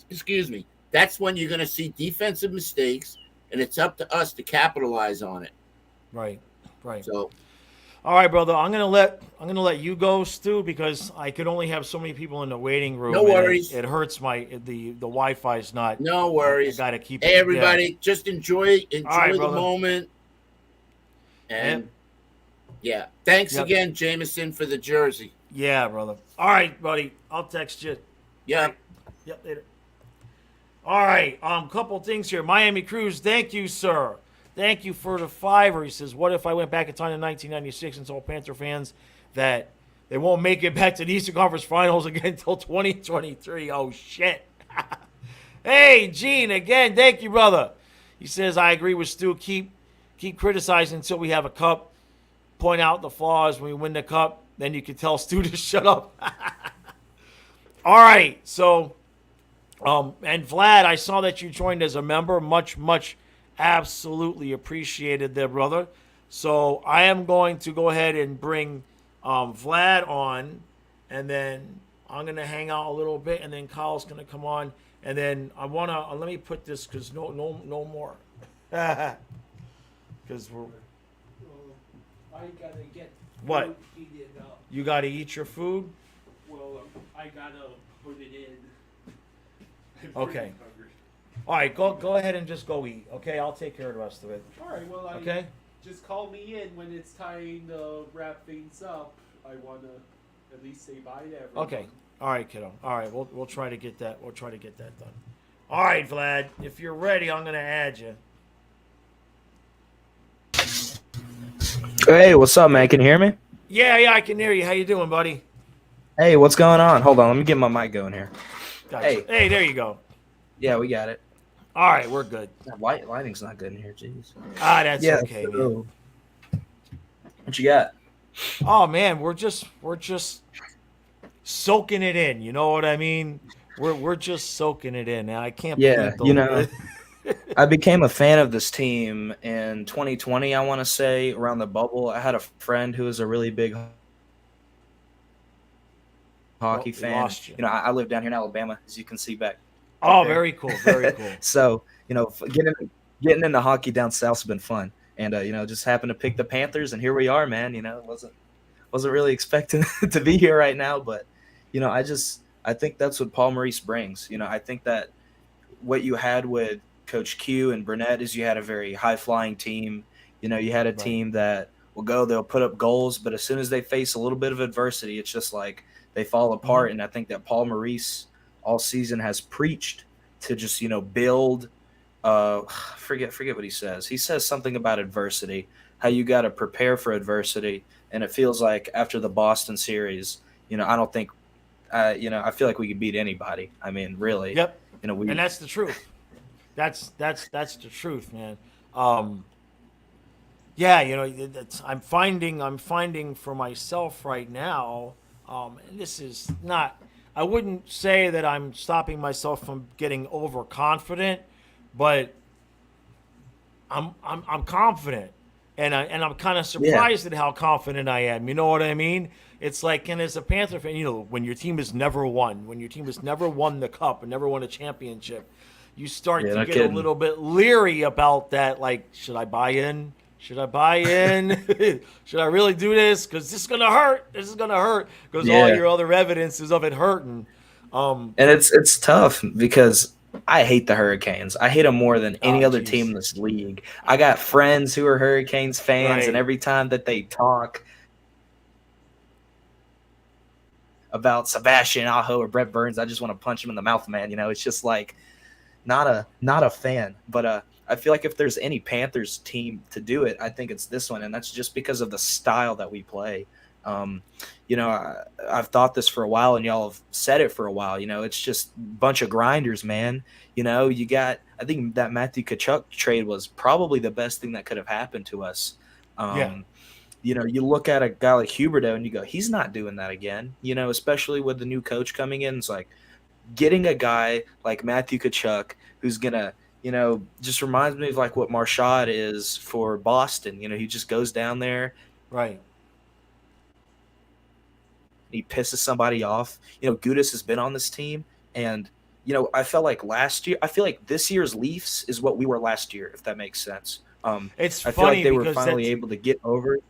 you're going to see defensive mistakes, and it's up to us to capitalize on it. Right. So, all right, brother. I'm gonna let you go, Stu, because I could only have so many people in the waiting room. No worries. It hurts the Wi-Fi's not. no worries. I gotta keep. Hey, everybody, just enjoy right, the brother. moment. And thanks again, Jameson, for the jersey. Yeah, brother. All right, buddy. I'll text you. Yeah. Yep, later. All right, couple things here. Miami Cruise, thank you, sir. Thank you for the $5. He says, what if I went back in time to 1996 and told Panther fans that they won't make it back to the Eastern Conference Finals again until 2023? Oh, shit. Hey, Gene, again, thank you, brother. He says, I agree with Stu. Keep criticizing until we have a cup. Point out the flaws when we win the cup. Then you can tell Stu to shut up. All right, so... and Vlad, I saw that you joined as a member. Much absolutely appreciated there, brother. So I am going to go ahead and bring Vlad on, and then I'm going to hang out a little bit, and then Kyle's going to come on, and then I want to let me put this because no more. Because we're... I gotta get What? food heated up. You got to eat your food? Well, I gotta put it in. I'm Okay. pretty hungry. All right, go ahead and just go eat. Okay, I'll take care of the rest of it. All right, well, Okay? just call me in when it's time to wrap things up. I wanna at least say bye to everyone. Okay. All right, kiddo. All right, we'll try to get that. We'll try to get that done. All right, Vlad. If you're ready, I'm gonna add you. Hey, what's up, man? Can you hear me? Yeah, I can hear you. How you doing, buddy? Hey, what's going on? Hold on, let me get my mic going here. Gotcha. Hey, there you go. Yeah, we got it. All right, we're good. Lighting's not good in here, jeez. That's okay, man. What you got? Oh man, we're just soaking it in. You know what I mean? We're just soaking it in. And I can't Yeah, believe I became a fan of this team in 2020, I want to say, around the bubble. I had a friend who was a really big hockey fan. Lost you. I live down here in Alabama, as you can see back. Oh, there. very cool, very cool. So, getting into hockey down south's been fun. And just happened to pick the Panthers, and here we are, man. Wasn't really expecting to be here right now, but I think that's what Paul Maurice brings. I think that what you had with Coach Q and Burnett is you had a very high flying team. You had a team that will go, they'll put up goals, but as soon as they face a little bit of adversity, it's just like they fall apart. And I think that Paul Maurice all season has preached to just build. Forget what he says. He says something about adversity, how you got to prepare for adversity. And it feels like after the Boston series, I don't think, I feel like we could beat anybody. I mean, really. Yep. And that's the truth. That's the truth, man. I'm finding for myself right now. And this is not. I wouldn't say that I'm stopping myself from getting overconfident, but I'm confident, and I'm kind of surprised at how confident I am. You know what I mean? It's like, and as a Panther fan, when your team has never won the cup and never won a championship, you start to get a little bit leery about that. Like, should I buy in? Should I buy in? Should I really do this? Because this is gonna hurt. Because all your other evidence is of it hurting. And it's tough because I hate the Hurricanes. I hate them more than any other team in this league. I got friends who are Hurricanes fans, and every time that they talk about Sebastian Aho or Brett Burns, I just want to punch him in the mouth, man. It's just like not a fan. But I feel like if there's any Panthers team to do it, I think it's this one, and that's just because of the style that we play. I've thought this for a while, and y'all have said it for a while. It's just a bunch of grinders, man. I think that Matthew Tkachuk trade was probably the best thing that could have happened to us. You look at a guy like Huberdeau and you go, he's not doing that again. Especially with the new coach coming in, it's like getting a guy like Matthew Tkachuk who's gonna, just reminds me of like what Marchand is for Boston. He just goes down there, right. He pisses somebody off. Gudas has been on this team, and I felt like this year's Leafs is what we were last year, if that makes sense. It's I funny feel like they were because finally able to get over it.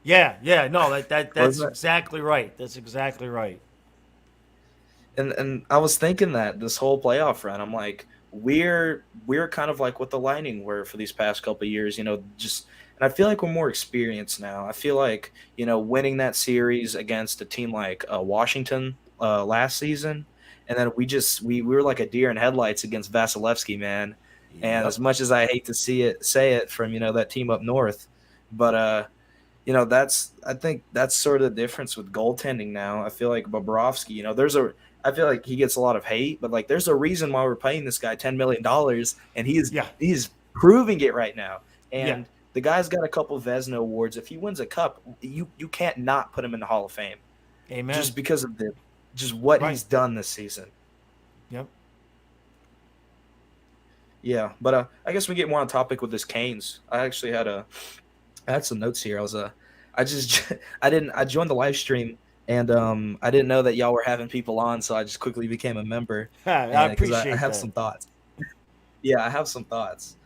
No, that's exactly right. That's exactly right. And I was thinking that this whole playoff run, I'm like, we're kind of like what the Lightning were for these past couple of years, and I feel like we're more experienced now. I feel like, winning that series against a team like Washington last season, and then we were like a deer in headlights against Vasilevsky, man. And as much as I hate to say it from, that team up north, but I think that's sort of the difference with goaltending now. I feel like Bobrovsky, I feel like he gets a lot of hate, but like there's a reason why we're paying this guy $10 million, and he's proving it right now. And the guy's got a couple of Vezina awards. If he wins a cup, you can't not put him in the Hall of Fame. Amen. Just because of what he's done this season. Yep. Yeah, but I guess we get more on topic with this Canes. I actually had some notes here. I joined the live stream, and I didn't know that y'all were having people on, so I just quickly became a member. I appreciate that. I have some thoughts. Yeah, I have some thoughts.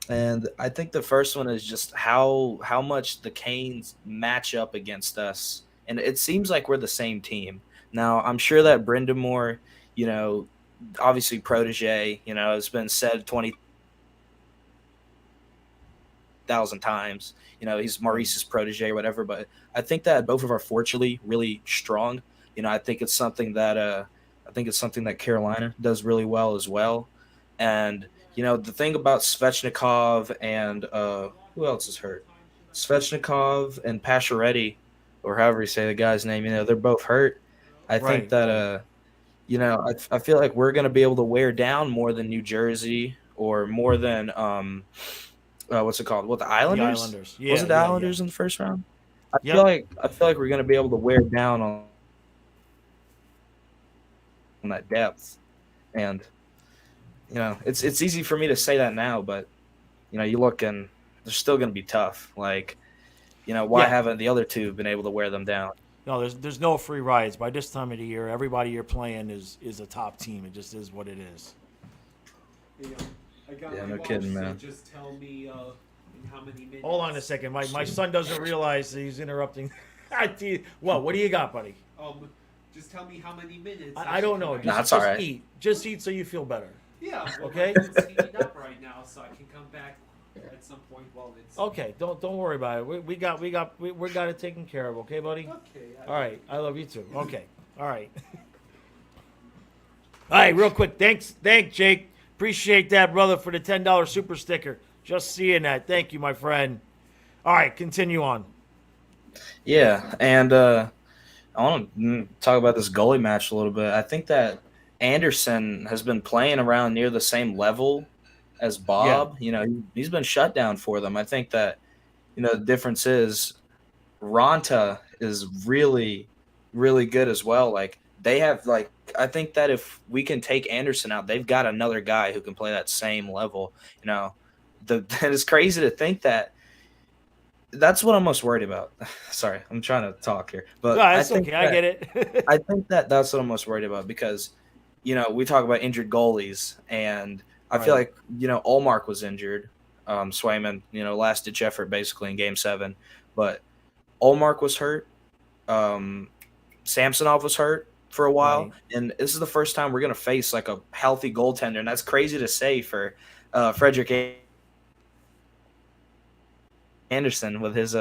And I think the first one is just how much the Canes match up against us. And it seems like we're the same team. Now, I'm sure that Brindamore, obviously protege, it's been said 20,000 times, he's Maurice's protege or whatever, but I think that both of our fortunately really strong. I think it's something that I think it's something that Carolina does really well as well. And the thing about Svechnikov and who else is hurt? Svechnikov and Pacioretty, or however you say the guy's name. They're both hurt. I think Right. that I feel like we're going to be able to wear down more than New Jersey or more than what's it called? What, the Islanders? The Islanders. Yeah, Was it the yeah, Islanders in the first round? I Yep. feel like we're going to be able to wear down on that depth, and it's easy for me to say that now, but you look and they're still going to be tough. Like, why Yeah. haven't the other two been able to wear them down? No, there's no free rides. By this time of the year, everybody you're playing is a top team. It just is what it is. I got Yeah, my no watch, kidding, so man. just tell me in how many minutes. Hold on a second. My son doesn't realize that he's interrupting. What do you got, buddy? Just tell me how many minutes. I don't know. Nah, it's Just all right. eat. Just eat so you feel better. Yeah. Well, Okay. It's heating up right now, so I can come back at some point while it's. Okay. Don't worry about it. We got it taken care of. Okay, buddy. Okay. All right. I love you too. Okay. All right. All right. Real quick. Thanks, Jake. Appreciate that, brother, for the $10 super sticker. Just seeing that. Thank you, my friend. All right. Continue on. Yeah, and I want to talk about this goalie match a little bit. I think that Anderson has been playing around near the same level as Bob. He's been shut down for them. I think that the difference is Ronta is really, really good as well. Like, they have, like, I think that if we can take Anderson out, they've got another guy who can play that same level. It's crazy to think that. That's what I'm most worried about. Sorry, I'm trying to talk here, but No, that's okay. I get it. I think that that's what I'm most worried about because, we talk about injured goalies, and I feel like Ullmark was injured. Swayman, last ditch effort basically in Game 7, but Ullmark was hurt. Samsonov was hurt for a while, Right. and this is the first time we're gonna face like a healthy goaltender, and that's crazy to say for Frederick Anderson with his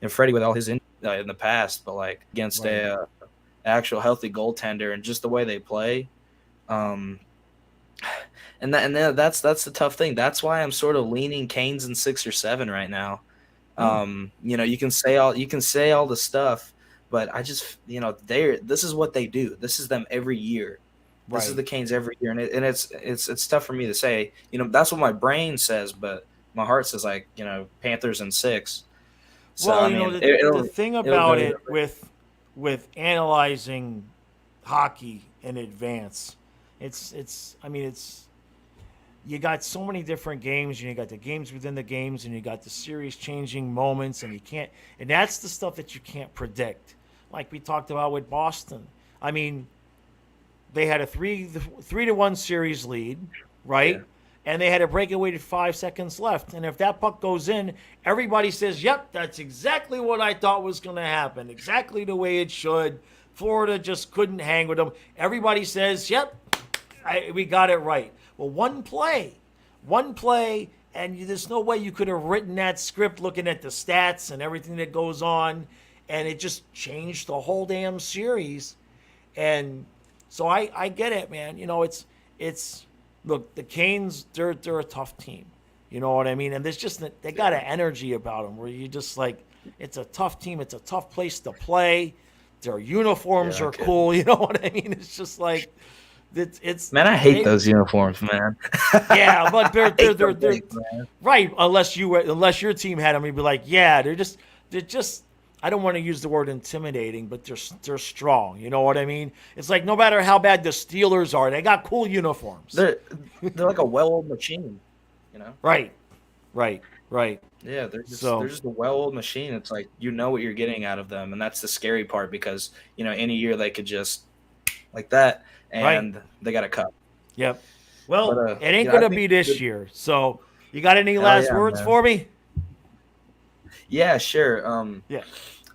Freddie with all his in the past, but like against a actual healthy goaltender and just the way they play, and that's the tough thing. That's why I'm sort of leaning Canes in 6 or 7 right now. You can say all the stuff, but I just this is what they do. This is them every year. This is the Canes every year, and it's tough for me to say. That's what my brain says, but my heart says Panthers in 6. So, Well, the thing about it with analyzing hockey in advance, it's you got so many different games, and you got the games within the games, and you got the series changing moments, and that's the stuff that you can't predict. Like we talked about with Boston. They had a 3-1 series lead, right? Yeah. And they had a breakaway with 5 seconds left. And if that puck goes in, everybody says, yep, that's exactly what I thought was going to happen. Exactly the way it should. Florida just couldn't hang with them. Everybody says, yep, we got it right. Well, one play, and there's no way you could have written that script looking at the stats and everything that goes on. And it just changed the whole damn series. And so I get it, man. It's look, the Canes, they're a tough team. You know what I mean? And there's just they got an energy about them where you just like, it's a tough team. It's a tough place to play. Their uniforms are cool. You know what I mean? It's just like it's. Man, I hate those uniforms, man. Yeah, but they're right. Unless your team had them, you'd be like, yeah, they're just. I don't want to use the word intimidating, but they're strong. You know what I mean? It's like no matter how bad the Steelers are, they got cool uniforms. They're like a well-oiled machine, Right. Yeah, they're just a well-oiled machine. It's like what you're getting out of them, and that's the scary part because any year they could just like that, and they got a cup. Yep. Well, it ain't gonna be this year. So you got any last words for me? Yeah, sure. Yeah.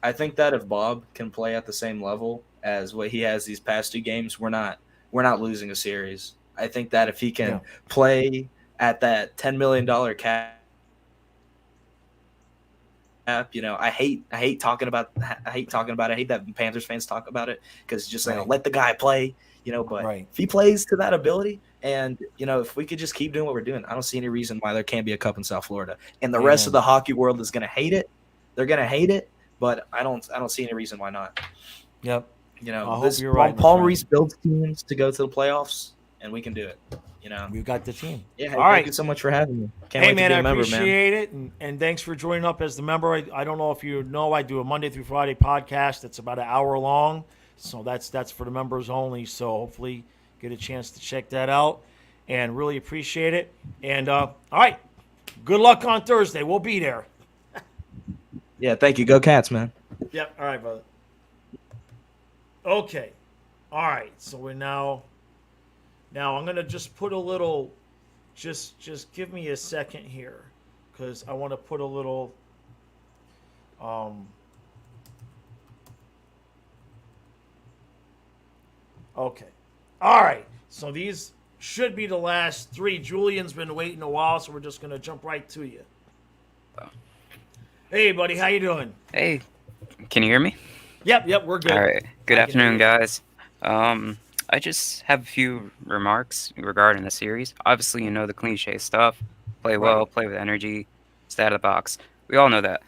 I think that if Bob can play at the same level as what he has these past 2 games, we're not losing a series. I think that if he can play at that $10 million cap, I hate talking about it. I hate that Panthers fans talk about it because just let the guy play. But Right. if he plays to that ability, and if we could just keep doing what we're doing, I don't see any reason why there can't be a cup in South Florida. And the rest of the hockey world is going to hate it. They're going to hate it, but I don't see any reason why not. Yep. I hope This you're right, my Paul friend. Maurice builds teams to go to the playoffs, and we can do it. We've got the team. Yeah. Hey, All thank right. you so much for having me. Can't Hey, wait man, to be I a member, appreciate it. And thanks for joining up as the member. I don't know if you know, I do a Monday through Friday podcast that's about an hour long. So that's for the members only. So hopefully get a chance to check that out. And really appreciate it. And all right. Good luck on Thursday. We'll be there. Yeah, thank you. Go Cats, man. Yep. All right, brother. Okay. All right. So we're now I'm going to just put a little, just give me a second here, because I want to put a little, okay. All right. So these should be the last three. Julian's been waiting a while, so we're just going to jump right to you. Hey, buddy. How you doing? Hey, can you hear me? Yep, we're good. All right. Good I can hear afternoon, you. guys. I just have a few remarks regarding the series. Obviously, the cliche stuff. Play well, Right. play with energy, stay out of the box. We all know that.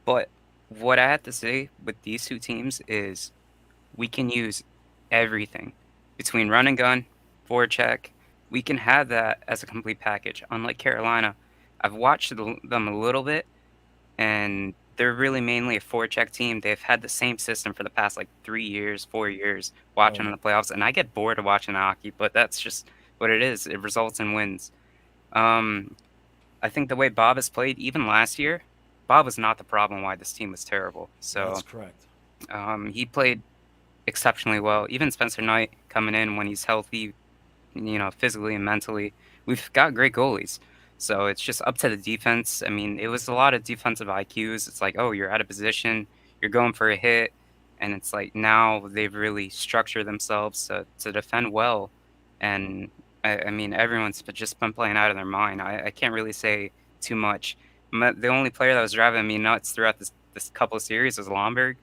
But what I have to say with these two teams is we can use everything between run and gun, forecheck. We can have that as a complete package. Unlike Carolina, I've watched them a little bit, and they're really mainly a forecheck team. They've had the same system for the past 3 years, 4 years, watching in the playoffs, and I get bored of watching hockey, but that's just what it is. It results in wins. I think the way Bob has played, even last year, Bob was not the problem why this team was terrible. So That's correct. he played exceptionally well. Even Spencer Knight coming in when he's healthy, physically and mentally. We've got great goalies. So it's just up to the defense. I mean, it was a lot of defensive IQs. It's like, oh, you're out of position, you're going for a hit. And it's like now they've really structured themselves to defend well. And I mean, everyone's just been playing out of their mind. I can't really say too much. The only player that was driving me nuts throughout this couple of series was Lomberg.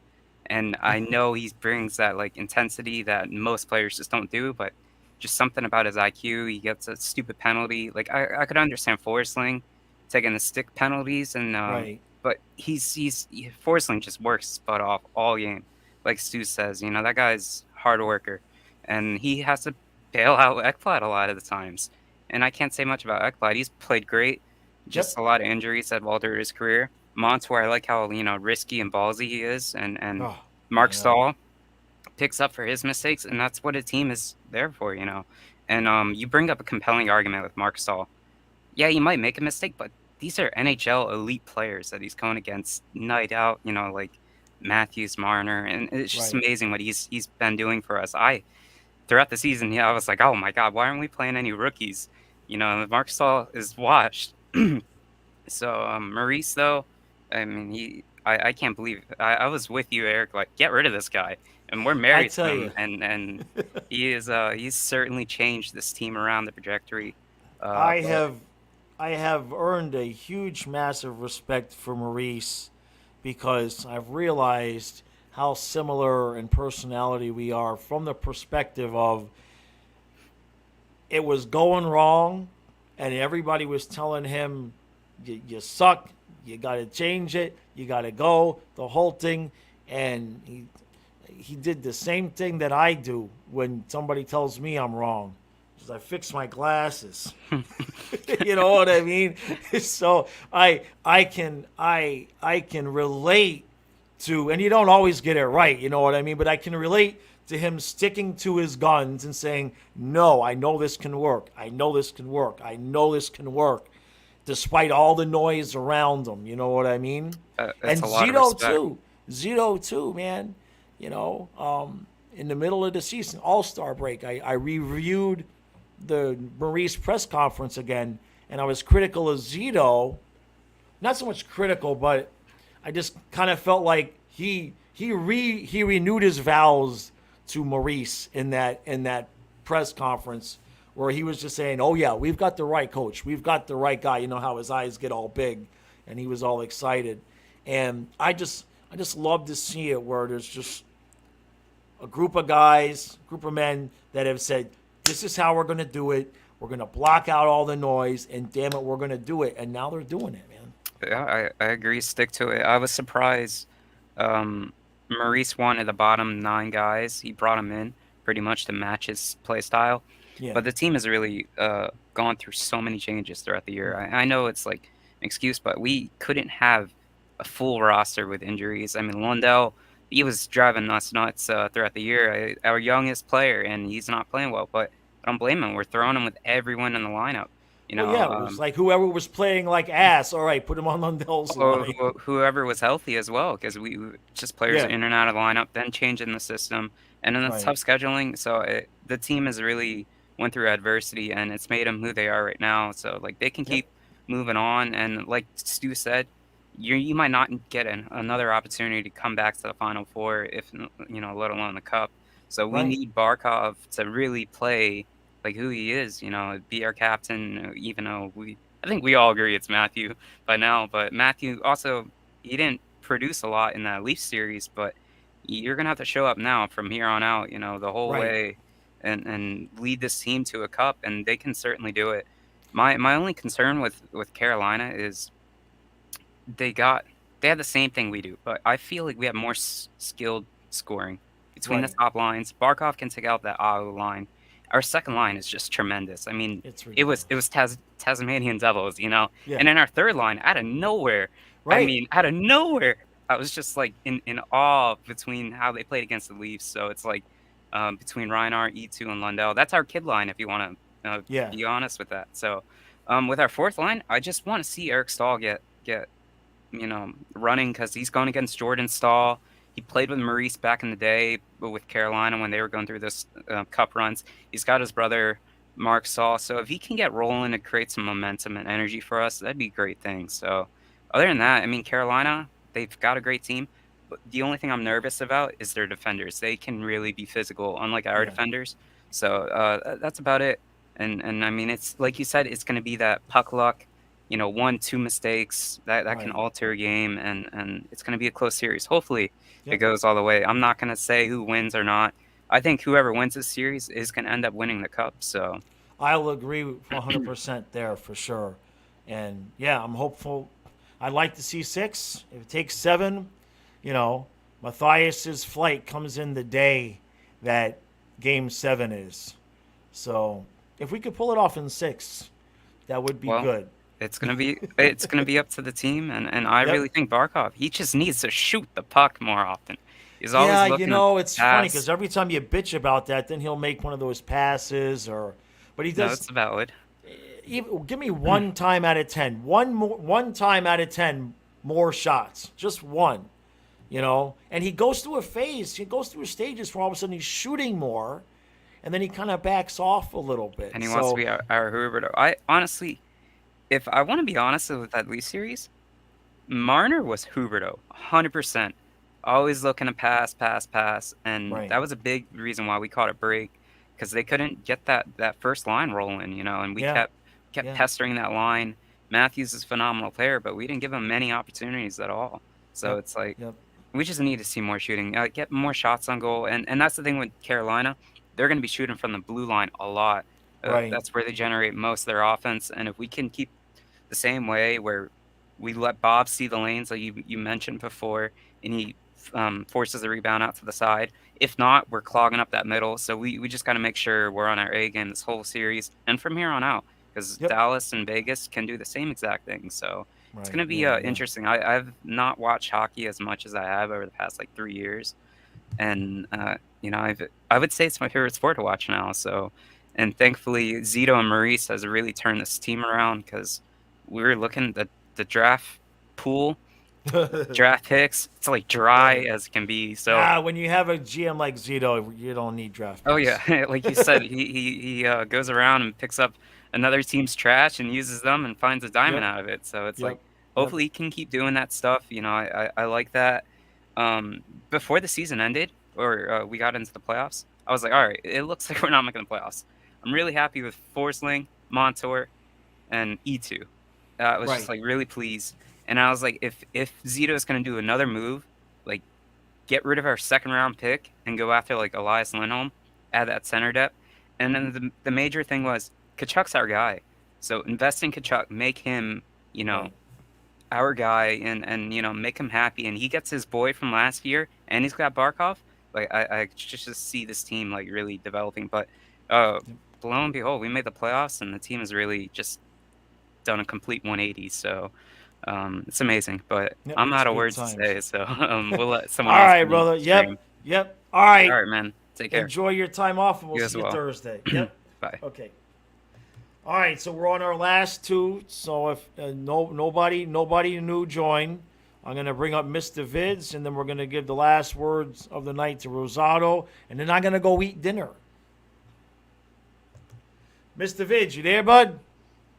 And I know he brings that intensity that most players just don't do, but just something about his IQ. He gets a stupid penalty. I could understand Forsling taking the stick penalties, and Right. but Forsling just works his butt off all game. Like Stu says, that guy's hard worker, and he has to bail out Ekblad a lot of the times. And I can't say much about Ekblad. He's played great. Just a lot of injuries at Walter his career. Montour, I like how risky and ballsy he is, and Mark Stahl picks up for his mistakes, and that's what a team is there for, And you bring up a compelling argument with Mark Stahl. Yeah, he might make a mistake, but these are NHL elite players that he's going against night out, like Matthews, Marner, and it's just amazing what he's been doing for us. Throughout the season, I was like, oh my God, why aren't we playing any rookies? Mark Stahl is washed. So Maurice, though, I mean, I can't believe it. I was with you, Eric. Get rid of this guy, and we're married to him. And he's certainly changed this team around, the trajectory. I have earned a huge, massive respect for Maurice, because I've realized how similar in personality we are, from the perspective of it was going wrong, and everybody was telling him, you suck, you got to change it, you got to go, the whole thing. And he did the same thing that I do when somebody tells me I'm wrong. I fix my glasses. You know what I mean? So I can relate to, and you don't always get it right, you know what I mean? But I can relate to him sticking to his guns and saying, no, I know this can work. I know this can work. I know this can work, despite all the noise around him. You know what I mean? And Zito too, man. In the middle of the season, All-Star break, I reviewed the Maurice press conference again, and I was critical of Zito. Not so much critical, but I just kind of felt like he renewed his vows to Maurice in that press conference, where he was just saying, oh yeah, we've got the right coach, we've got the right guy. You know how his eyes get all big, and he was all excited. And I just love to see it, where there's just a group of guys, group of men that have said, this is how we're going to do it. We're going to block out all the noise, and damn it, we're going to do it. And now they're doing it, man. Yeah, I agree. Stick to it. I was surprised. Maurice wanted the bottom 9 guys. He brought them in pretty much to match his play style. Yeah. But the team has really gone through so many changes throughout the year. I know it's like an excuse, but we couldn't have a full roster with injuries. I mean, Lundell, he was driving us nuts throughout the year. Our youngest player, and he's not playing well, but I don't blame him. We're throwing him with everyone in the lineup. You know, Well, yeah, it was like whoever was playing like ass. All right, put him on Lundell's line. whoever was healthy as well, because we just players in and out of the lineup, then changing the system, and then it's tough scheduling. So the team has really went through adversity, and it's made them who they are right now. So like they can keep moving on, and like Stu said, you might not get another opportunity to come back to the Final Four, if you know, let alone the Cup. So we need Barkov to really play like who he is, you know, be our captain, even though I think we all agree it's Matthew by now, but Matthew also, he didn't produce a lot in that Leafs series, but you're going to have to show up now from here on out, you know, the whole way and lead this team to a cup, and they can certainly do it. My only concern with Carolina is they have the same thing we do, but I feel like we have more skilled scoring between the top lines. Barkov can take out that auto line. Our second line is just tremendous. I mean, it was Tasmanian Devils, you know. Yeah. And then our third line, out of nowhere, I mean, out of nowhere, I was just like in awe between how they played against the Leafs. So it's like between Reinhart, E2, and Lundell. That's our kid line, if you want to be honest with that. So with our fourth line, I just want to see Eric Stahl get you know, running, because he's going against Jordan Stahl. He played with Maurice back in the day with Carolina when they were going through this cup runs. He's got his brother, Mark Stahl. So if he can get rolling and create some momentum and energy for us, that'd be a great thing. So other than that, I mean, Carolina, they've got a great team. But the only thing I'm nervous about is their defenders. They can really be physical, unlike our defenders. So that's about it. And I mean, it's like you said, it's going to be that puck luck. You know, 1-2 mistakes that can alter a game, and it's going to be a close series. Hopefully, it goes all the way. I'm not going to say who wins or not. I think whoever wins this series is going to end up winning the cup. So I'll agree 100% there for sure. And yeah, I'm hopeful. I'd like to see 6. If it takes 7, you know, Matthias's flight comes in the day that Game 7 is. So if we could pull it off in 6, that would be good. It's gonna be up to the team, and I really think Barkov, he just needs to shoot the puck more often. He's always looking, you know, it's funny because every time you bitch about that, then he'll make one of those passes, but he does. No, it's valid. Give me 1 time out of 10, one time out of 10 more shots, just one, you know. And he goes through a phase, he goes through stages where all of a sudden he's shooting more, and then he kind of backs off a little bit. And he wants to be our Huberto. I honestly. If I want to be honest with that Leafs series, Marner was Huberto, 100%. Always looking to pass, and that was a big reason why we caught a break, because they couldn't get that first line rolling, you know, and we kept pestering that line. Matthews is a phenomenal player, but we didn't give him many opportunities at all. So it's like we just need to see more shooting, get more shots on goal, and that's the thing with Carolina. They're going to be shooting from the blue line a lot. That's where they generate most of their offense, and if we can keep the same way where we let Bob see the lanes like you mentioned before, and he forces the rebound out to the side. If not, we're clogging up that middle. So we just got to make sure we're on our A game this whole series and from here on out, because Dallas and Vegas can do the same exact thing. So it's going to be interesting. I've not watched hockey as much as I have over the past like 3 years, and you know, I would say it's my favorite sport to watch now. So. And thankfully, Zito and Maurice has really turned this team around, because we were looking at the draft pool, draft picks. It's like dry as it can be. So when you have a GM like Zito, you don't need draft picks. Oh yeah, like you said, he goes around and picks up another team's trash and uses them and finds a diamond out of it. So it's like hopefully he can keep doing that stuff. You know, I like that. Before the season ended, or we got into the playoffs, I was like, all right, it looks like we're not making the playoffs. I'm really happy with Forsling, Montour, and E2. I was just like really pleased. And I was like, if Zito is going to do another move, like get rid of our second round pick and go after like Elias Lindholm, add that center depth. And then the major thing was Kachuk's our guy. So invest in Kachuk, make him, you know, our guy, and you know, make him happy. And he gets his boy from last year, and he's got Barkov. Like I just see this team like really developing. But lo and behold, we made the playoffs, and the team has really just done a complete 180. So it's amazing. But Yep, I'm it's out of good words times. to say, so we'll let someone All else. right, brother. Yep. All right. All right, man. Take care. Enjoy your time off, and we'll You as see you well. Thursday. Yep. Bye. Okay. All right, so we're on our last two. So if nobody new join, I'm gonna bring up Mr. Vids, and then we're gonna give the last words of the night to Rosado, and then I'm gonna go eat dinner. Mr. Vids, you there, bud?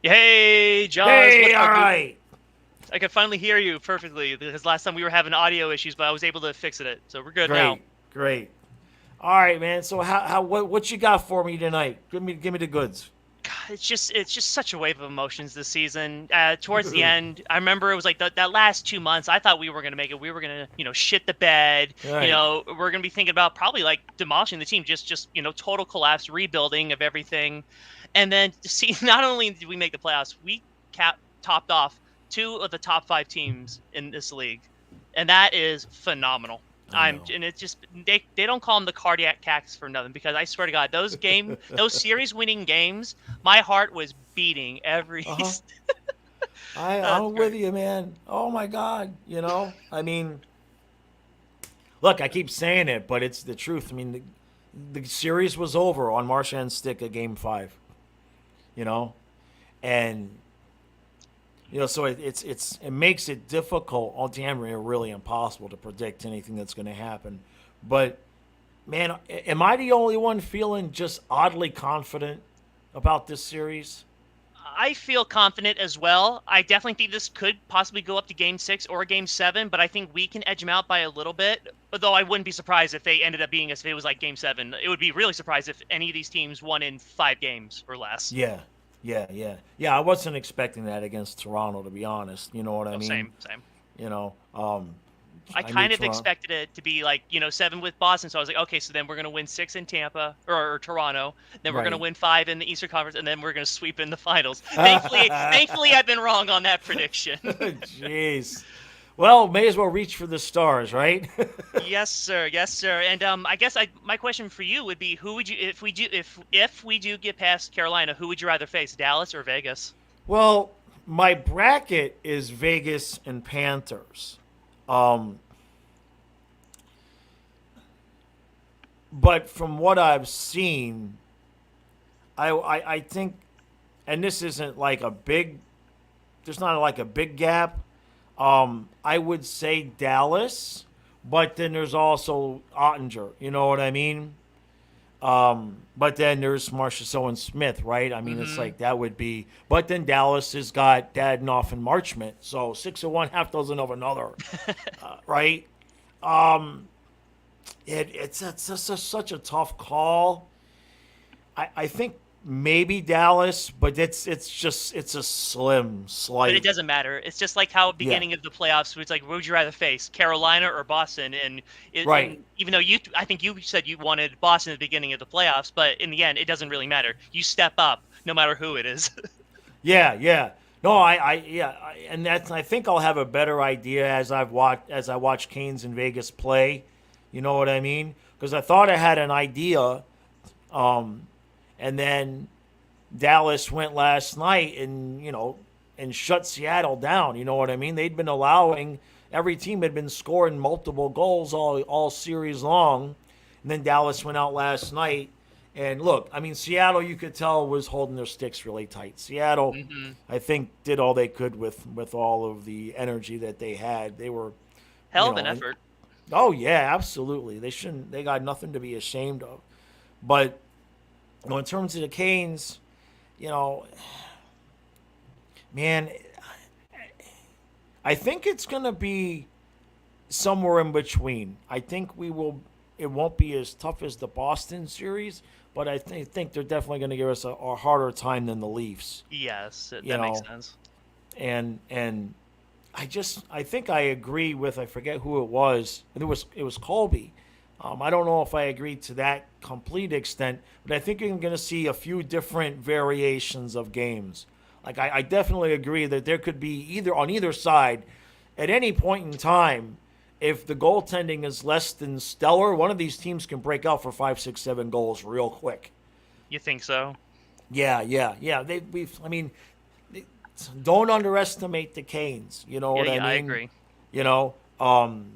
Hey, John. Hey, all right. I could finally hear you perfectly because last time we were having audio issues, but I was able to fix it. So we're good now. Great. All right, man. So what you got for me tonight? Give me the goods. God, it's just such a wave of emotions this season. Towards the end, I remember it was like that last 2 months. I thought we were gonna make it. We were gonna shit the bed. Right. We're gonna be thinking about probably like demolishing the team. Just total collapse, rebuilding of everything, and then to see not only did we make the playoffs, we topped off 2 of the top 5 teams in this league, and that is phenomenal. And it's just they don't call them the cardiac cactus for nothing, because I swear to God, those series winning games, my heart was beating every. I'm with you, man. Oh my God, I mean, look, I keep saying it, but it's the truth. I mean, the series was over on Marchand's stick at Game 5, and. So it makes it difficult, or damn near really impossible to predict anything that's going to happen. But, man, am I the only one feeling just oddly confident about this series? I feel confident as well. I definitely think this could possibly go up to Game 6 or Game 7, but I think we can edge them out by a little bit. Although I wouldn't be surprised if they ended up being as if it was like Game 7. It would be really surprised if any of these teams won in 5 games or less. Yeah. I wasn't expecting that against Toronto, to be honest. You know what I mean? Same. I kind of Toronto. expected it to be like 7 with Boston, so I was like, okay, so then we're gonna win 6 in Tampa or Toronto, then we're gonna win 5 in the Eastern Conference, and then we're gonna sweep in the finals. Thankfully, I've been wrong on that prediction. Jeez. Well, may as well reach for the stars, right? Yes, sir. And I guess my question for you would be, who would you, if we do get past Carolina, who would you rather face, Dallas or Vegas? Well, my bracket is Vegas and Panthers. But from what I've seen, I think, and this isn't like there's not like a big gap. I would say Dallas, but then there's also Ottinger. You know what I mean? But then there's Marchessault and Smith, right? I mean, It's like that would be. But then Dallas has got Dadenoff and Marchment, so 6 of one, half dozen of another, right? It's such a tough call. I think maybe Dallas, but it's a slight. But it doesn't matter. It's just like how beginning of the playoffs, it's like, who would you rather face, Carolina or Boston? And even though I think you said you wanted Boston at the beginning of the playoffs, but in the end, it doesn't really matter. You step up no matter who it is. Yeah. No, and I think I'll have a better idea as I watch Canes and Vegas play. You know what I mean? Because I thought I had an idea. And then Dallas went last night and shut Seattle down. You know what I mean? They'd been every team had been scoring multiple goals all series long. And then Dallas went out last night. And look, I mean, Seattle, you could tell, was holding their sticks really tight. Seattle, I think, did all they could with all of the energy that they had. They were hell of an effort. Oh yeah, absolutely. They got nothing to be ashamed of. But in terms of the Canes, man, I think it's going to be somewhere in between. I think it won't be as tough as the Boston series, but I think they're definitely going to give us a harder time than the Leafs. Yes, that makes sense. And I think I agree with, I forget who it was. It was Colby. I don't know if I agree to that complete extent, but I think you're going to see a few different variations of games. Like I definitely agree that there could be either on either side at any point in time. If the goaltending is less than stellar, one of these teams can break out for 5, 6, 7 goals real quick. You think so? Yeah. Don't underestimate the Canes. You know what I mean? I agree. You know,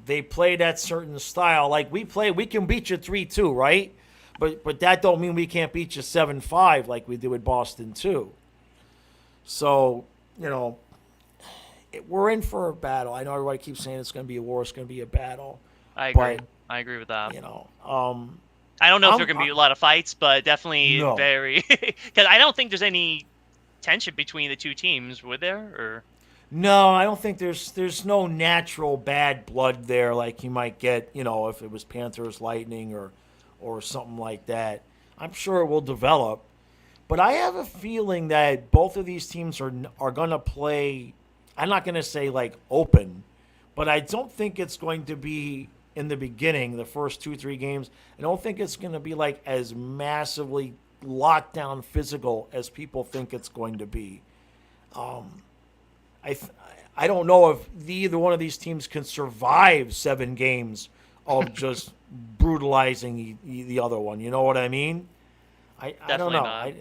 they play that certain style. Like we can beat you 3-2, right? But that don't mean we can't beat you 7-5 like we did with Boston too. So, you know, we're in for a battle. I know everybody keeps saying it's going to be a war. It's going to be a battle. I agree. But, I agree with that. you know, I don't know if there are going to be a lot of fights, but definitely No. very. Because I don't think there's any tension between the two teams, would there? Or no, I don't think there's no natural bad blood there like you might get, you know, if it was Panthers Lightning or something like that. I'm sure it will develop. But I have a feeling that both of these teams are going to play, I'm not going to say like open, but I don't think it's going to be in the beginning, the first 2-3 games. I don't think it's going to be like as massively locked down physical as people think it's going to be. I don't know if either one of these teams can survive 7 games of just brutalizing the other one. You know what I mean? I don't know. Not.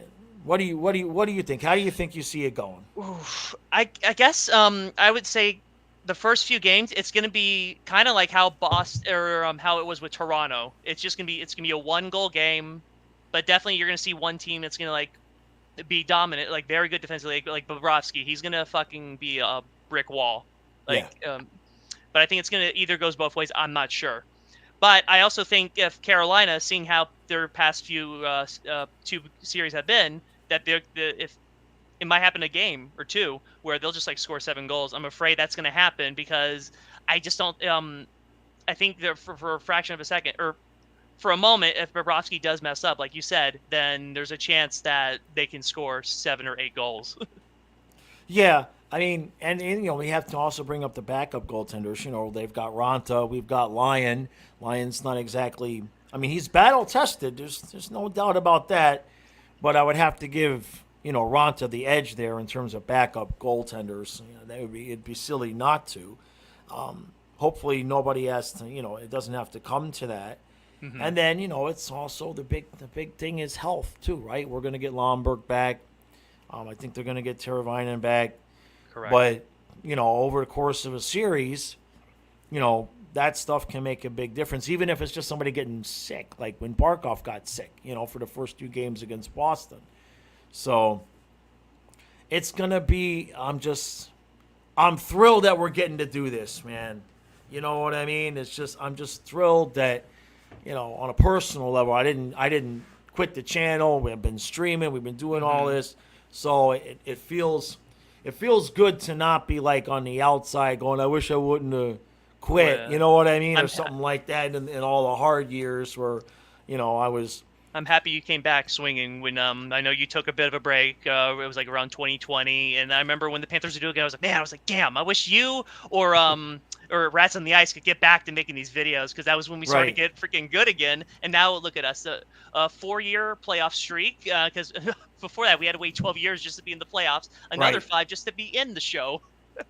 What do you think? How do you think you see it going? Oof. I guess I would say the first few games it's going to be kind of like how Boston or how it was with Toronto. It's just going to be a 1-goal game, but definitely you're going to see one team that's going to like be dominant, like very good defensively, like Bobrovsky. He's going to fucking be a brick wall. Like but I think it's going to either goes both ways. I'm not sure. But I also think if Carolina, seeing how their past few 2 series have been, that if it might happen a game or two where they'll just like score 7 goals. I'm afraid that's going to happen because I just don't. I think that for a fraction of a second or for a moment, if Bobrovsky does mess up, like you said, then there's a chance that they can score 7 or 8 goals. Yeah, I mean, and you know, we have to also bring up the backup goaltenders. You know, they've got Ronta, we've got Lyon. Lyon's not exactly. I mean, he's battle tested. There's no doubt about that. But I would have to give, you know, Ronta the edge there in terms of backup goaltenders. You know, it'd be silly not to. Hopefully, nobody has to. You know, it doesn't have to come to that. Mm-hmm. And then, you know, it's also the big thing is health too, right? We're going to get Lomberg back. I think they're going to get Teravainen back. Correct. But, you know, over the course of a series, you know, that stuff can make a big difference, even if it's just somebody getting sick, like when Barkov got sick, you know, for the first 2 games against Boston. So it's going to be, I'm thrilled that we're getting to do this, man. You know what I mean? I'm just thrilled that, you know, on a personal level, I didn't quit the channel. We've been streaming. We've been doing all this. So it feels good to not be like on the outside going, I wish I wouldn't have quit. Yeah. You know what I mean? Or something like that in all the hard years where, you know, I was. I'm happy you came back swinging when I know you took a bit of a break. It was like around 2020, and I remember when the Panthers were doing it, I was like, damn, I wish you or Rats on the Ice could get back to making these videos because that was when we started to get freaking good again. And now look at us, a 4-year playoff streak. Because before that we had to wait 12 years just to be in the playoffs, another 5 just to be in the show.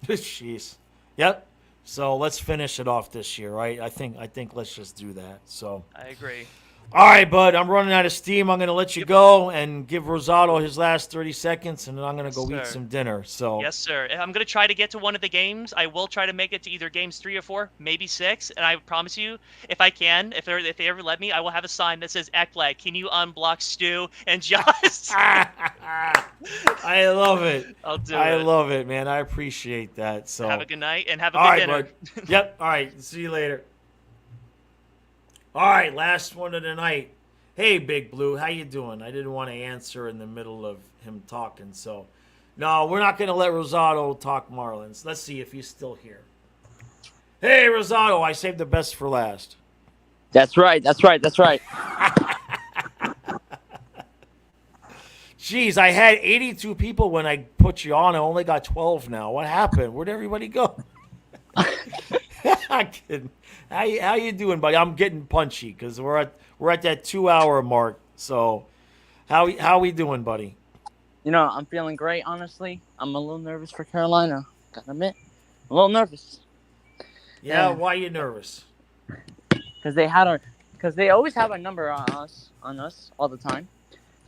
Jeez. Yep. So let's finish it off this year, right? I think let's just do that. So I agree. All right, bud. I'm running out of steam. I'm going to let you go and give Rosado his last 30 seconds, and then I'm going to go eat some dinner. So yes, sir. I'm going to try to get to one of the games. I will try to make it to either games 3 or 4, maybe 6. And I promise you, if I can, if they ever let me, I will have a sign that says Ekblad, can you unblock Stu and Josh? I love it. I'll do it. I love it, man. I appreciate that. So have a good night and have a good dinner. Bud. Yep. All right. See you later. All right, last one of the night. Hey, Big Blue, how you doing? I didn't want to answer in the middle of him talking, so no, we're not going to let Rosado talk Marlins. Let's see if he's still here. Hey, Rosado, I saved the best for last. That's right. Jeez, I had 82 people when I put you on. I only got 12 now. What happened? Where'd everybody go? I'm kidding. How you doing, buddy? I'm getting punchy because we're at that 2 hour mark. So how we doing, buddy? You know, I'm feeling great, honestly. I'm a little nervous for Carolina. Gotta admit, I'm a little nervous. Yeah, Yeah. why you nervous? Because they always have a number on us all the time.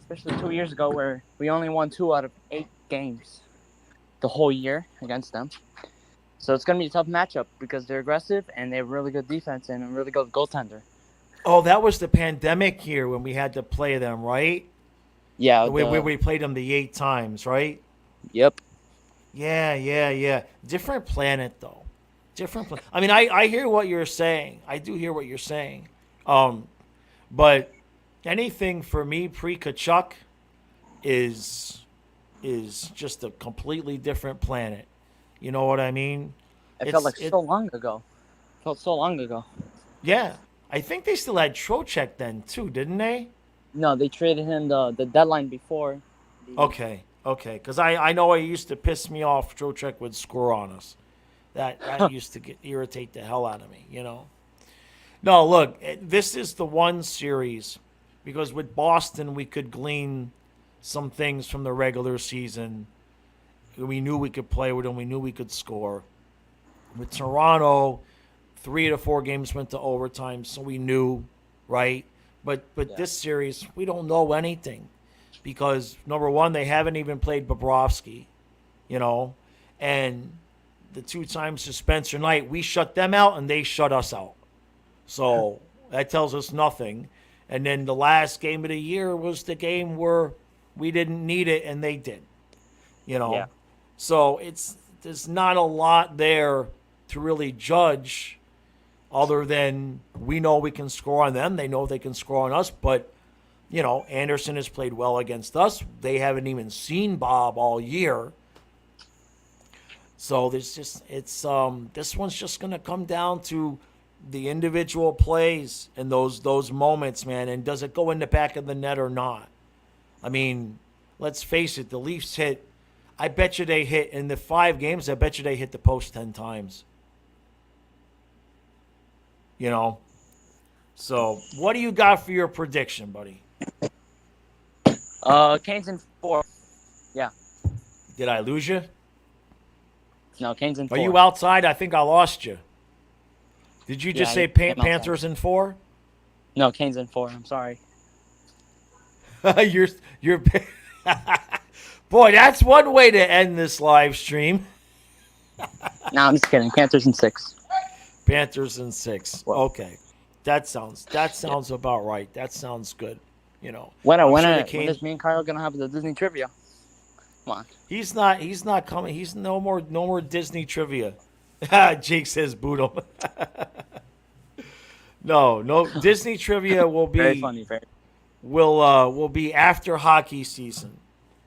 Especially 2 years ago, where we only won 2 out of 8 games the whole year against them. So it's gonna be a tough matchup because they're aggressive and they have really good defense and a really good goaltender. Oh, that was the pandemic year when we had to play them, right? Yeah. We played them the 8 times, right? Yep. Yeah. Different planet, though. I mean, I hear what you're saying. I do hear what you're saying. But anything for me pre-Kachuk is just a completely different planet. You know what I mean? It felt so long ago. Yeah. I think they still had Trocheck then, too, didn't they? No, they traded him the deadline before. Okay. Because I know it used to piss me off. Trocheck would score on us. That used to irritate the hell out of me, you know. No, look, this is the one series because with Boston we could glean some things from the regular season. We knew we could play with them. We knew we could score. With Toronto, 3 of the 4 games went to overtime, so we knew, right? But this series, we don't know anything because, number one, they haven't even played Bobrovsky, you know, and the 2 times to Spencer Knight, we shut them out and they shut us out. So that tells us nothing. And then the last game of the year was the game where we didn't need it and they did, you know. Yeah. So there's not a lot there to really judge other than we know we can score on them. They know they can score on us. But, you know, Anderson has played well against us. They haven't even seen Bob all year. So this one's just going to come down to the individual plays and those moments, man. And does it go in the back of the net or not? I mean, let's face it, the Leafs I bet you they hit, in the 5 games, I bet you they hit the post 10 times. You know? So, what do you got for your prediction, buddy? Canes in 4. Yeah. Did I lose you? No, Canes in 4. Are you outside? I think I lost you. Did you just say Panthers in 4? No, Canes in 4. I'm sorry. you're Boy, that's one way to end this live stream. No, I'm just kidding. Panthers in 6. Panthers in 6. Okay. That sounds about right. That sounds good. You know. When is me and Kyle gonna have the Disney trivia? Come on. He's not coming. He's no more Disney trivia. Jake says boot him. No Disney trivia will be very funny. Will be after hockey season.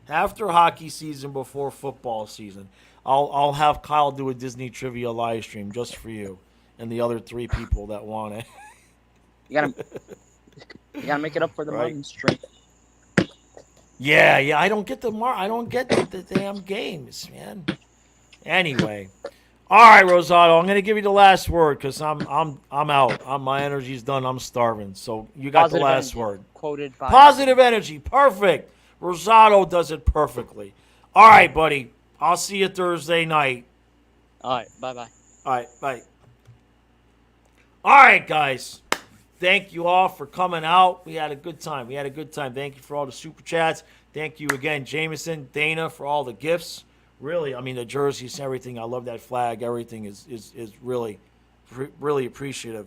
After hockey season, before football season. I'll have Kyle do a Disney trivia live stream just for you and the other 3 people that want it. You gotta make it up for the Martin stream. Yeah. I don't get the damn games, man. Anyway, all right, Rosado, I'm gonna give you the last word because I'm out. My energy's done. I'm starving. So you got the last word. Quoted by Positive energy, perfect. Rosado does it perfectly. All right, buddy. I'll see you Thursday night. All right, bye-bye. All right, bye. All right, guys. Thank you all for coming out. We had a good time. Thank you for all the super chats. Thank you again, Jameson, Dana, for all the gifts. Really, I mean, the jerseys, everything. I love that flag. Everything is really, really appreciative.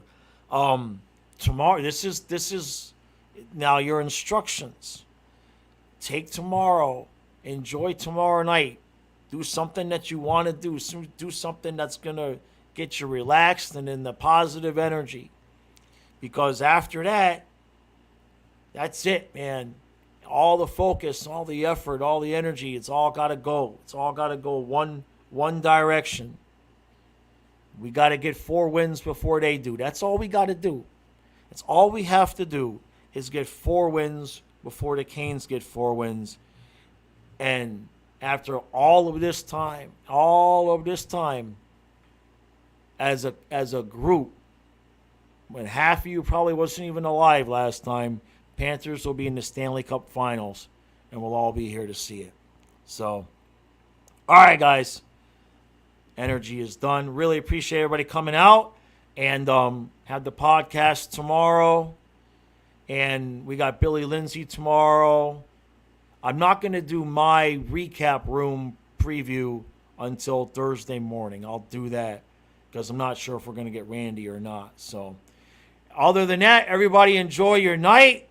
Tomorrow, this is now your instructions. Take tomorrow. Enjoy tomorrow night. Do something that you want to do. Do something that's going to get you relaxed and in the positive energy. Because after that, that's it, man. All the focus, all the effort, all the energy, it's all got to go. It's all got to go one direction. We got to get 4 wins before they do. That's all we got to do. That's all we have to do is get 4 wins before the Canes get 4 wins. And after all of this time, as a group, when half of you probably wasn't even alive last time, Panthers will be in the Stanley Cup Finals, and we'll all be here to see it. So, all right, guys. Energy is done. Really appreciate everybody coming out, and have the podcast tomorrow. And we got Billy Lindsay tomorrow. I'm not going to do my recap room preview until Thursday morning. I'll do that because I'm not sure if we're going to get Randy or not. So, other than that, everybody enjoy your night.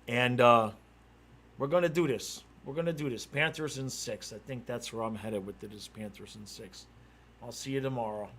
And we're going to do this. We're going to do this. Panthers in 6. I think that's where I'm headed with it, is Panthers in 6. I'll see you tomorrow.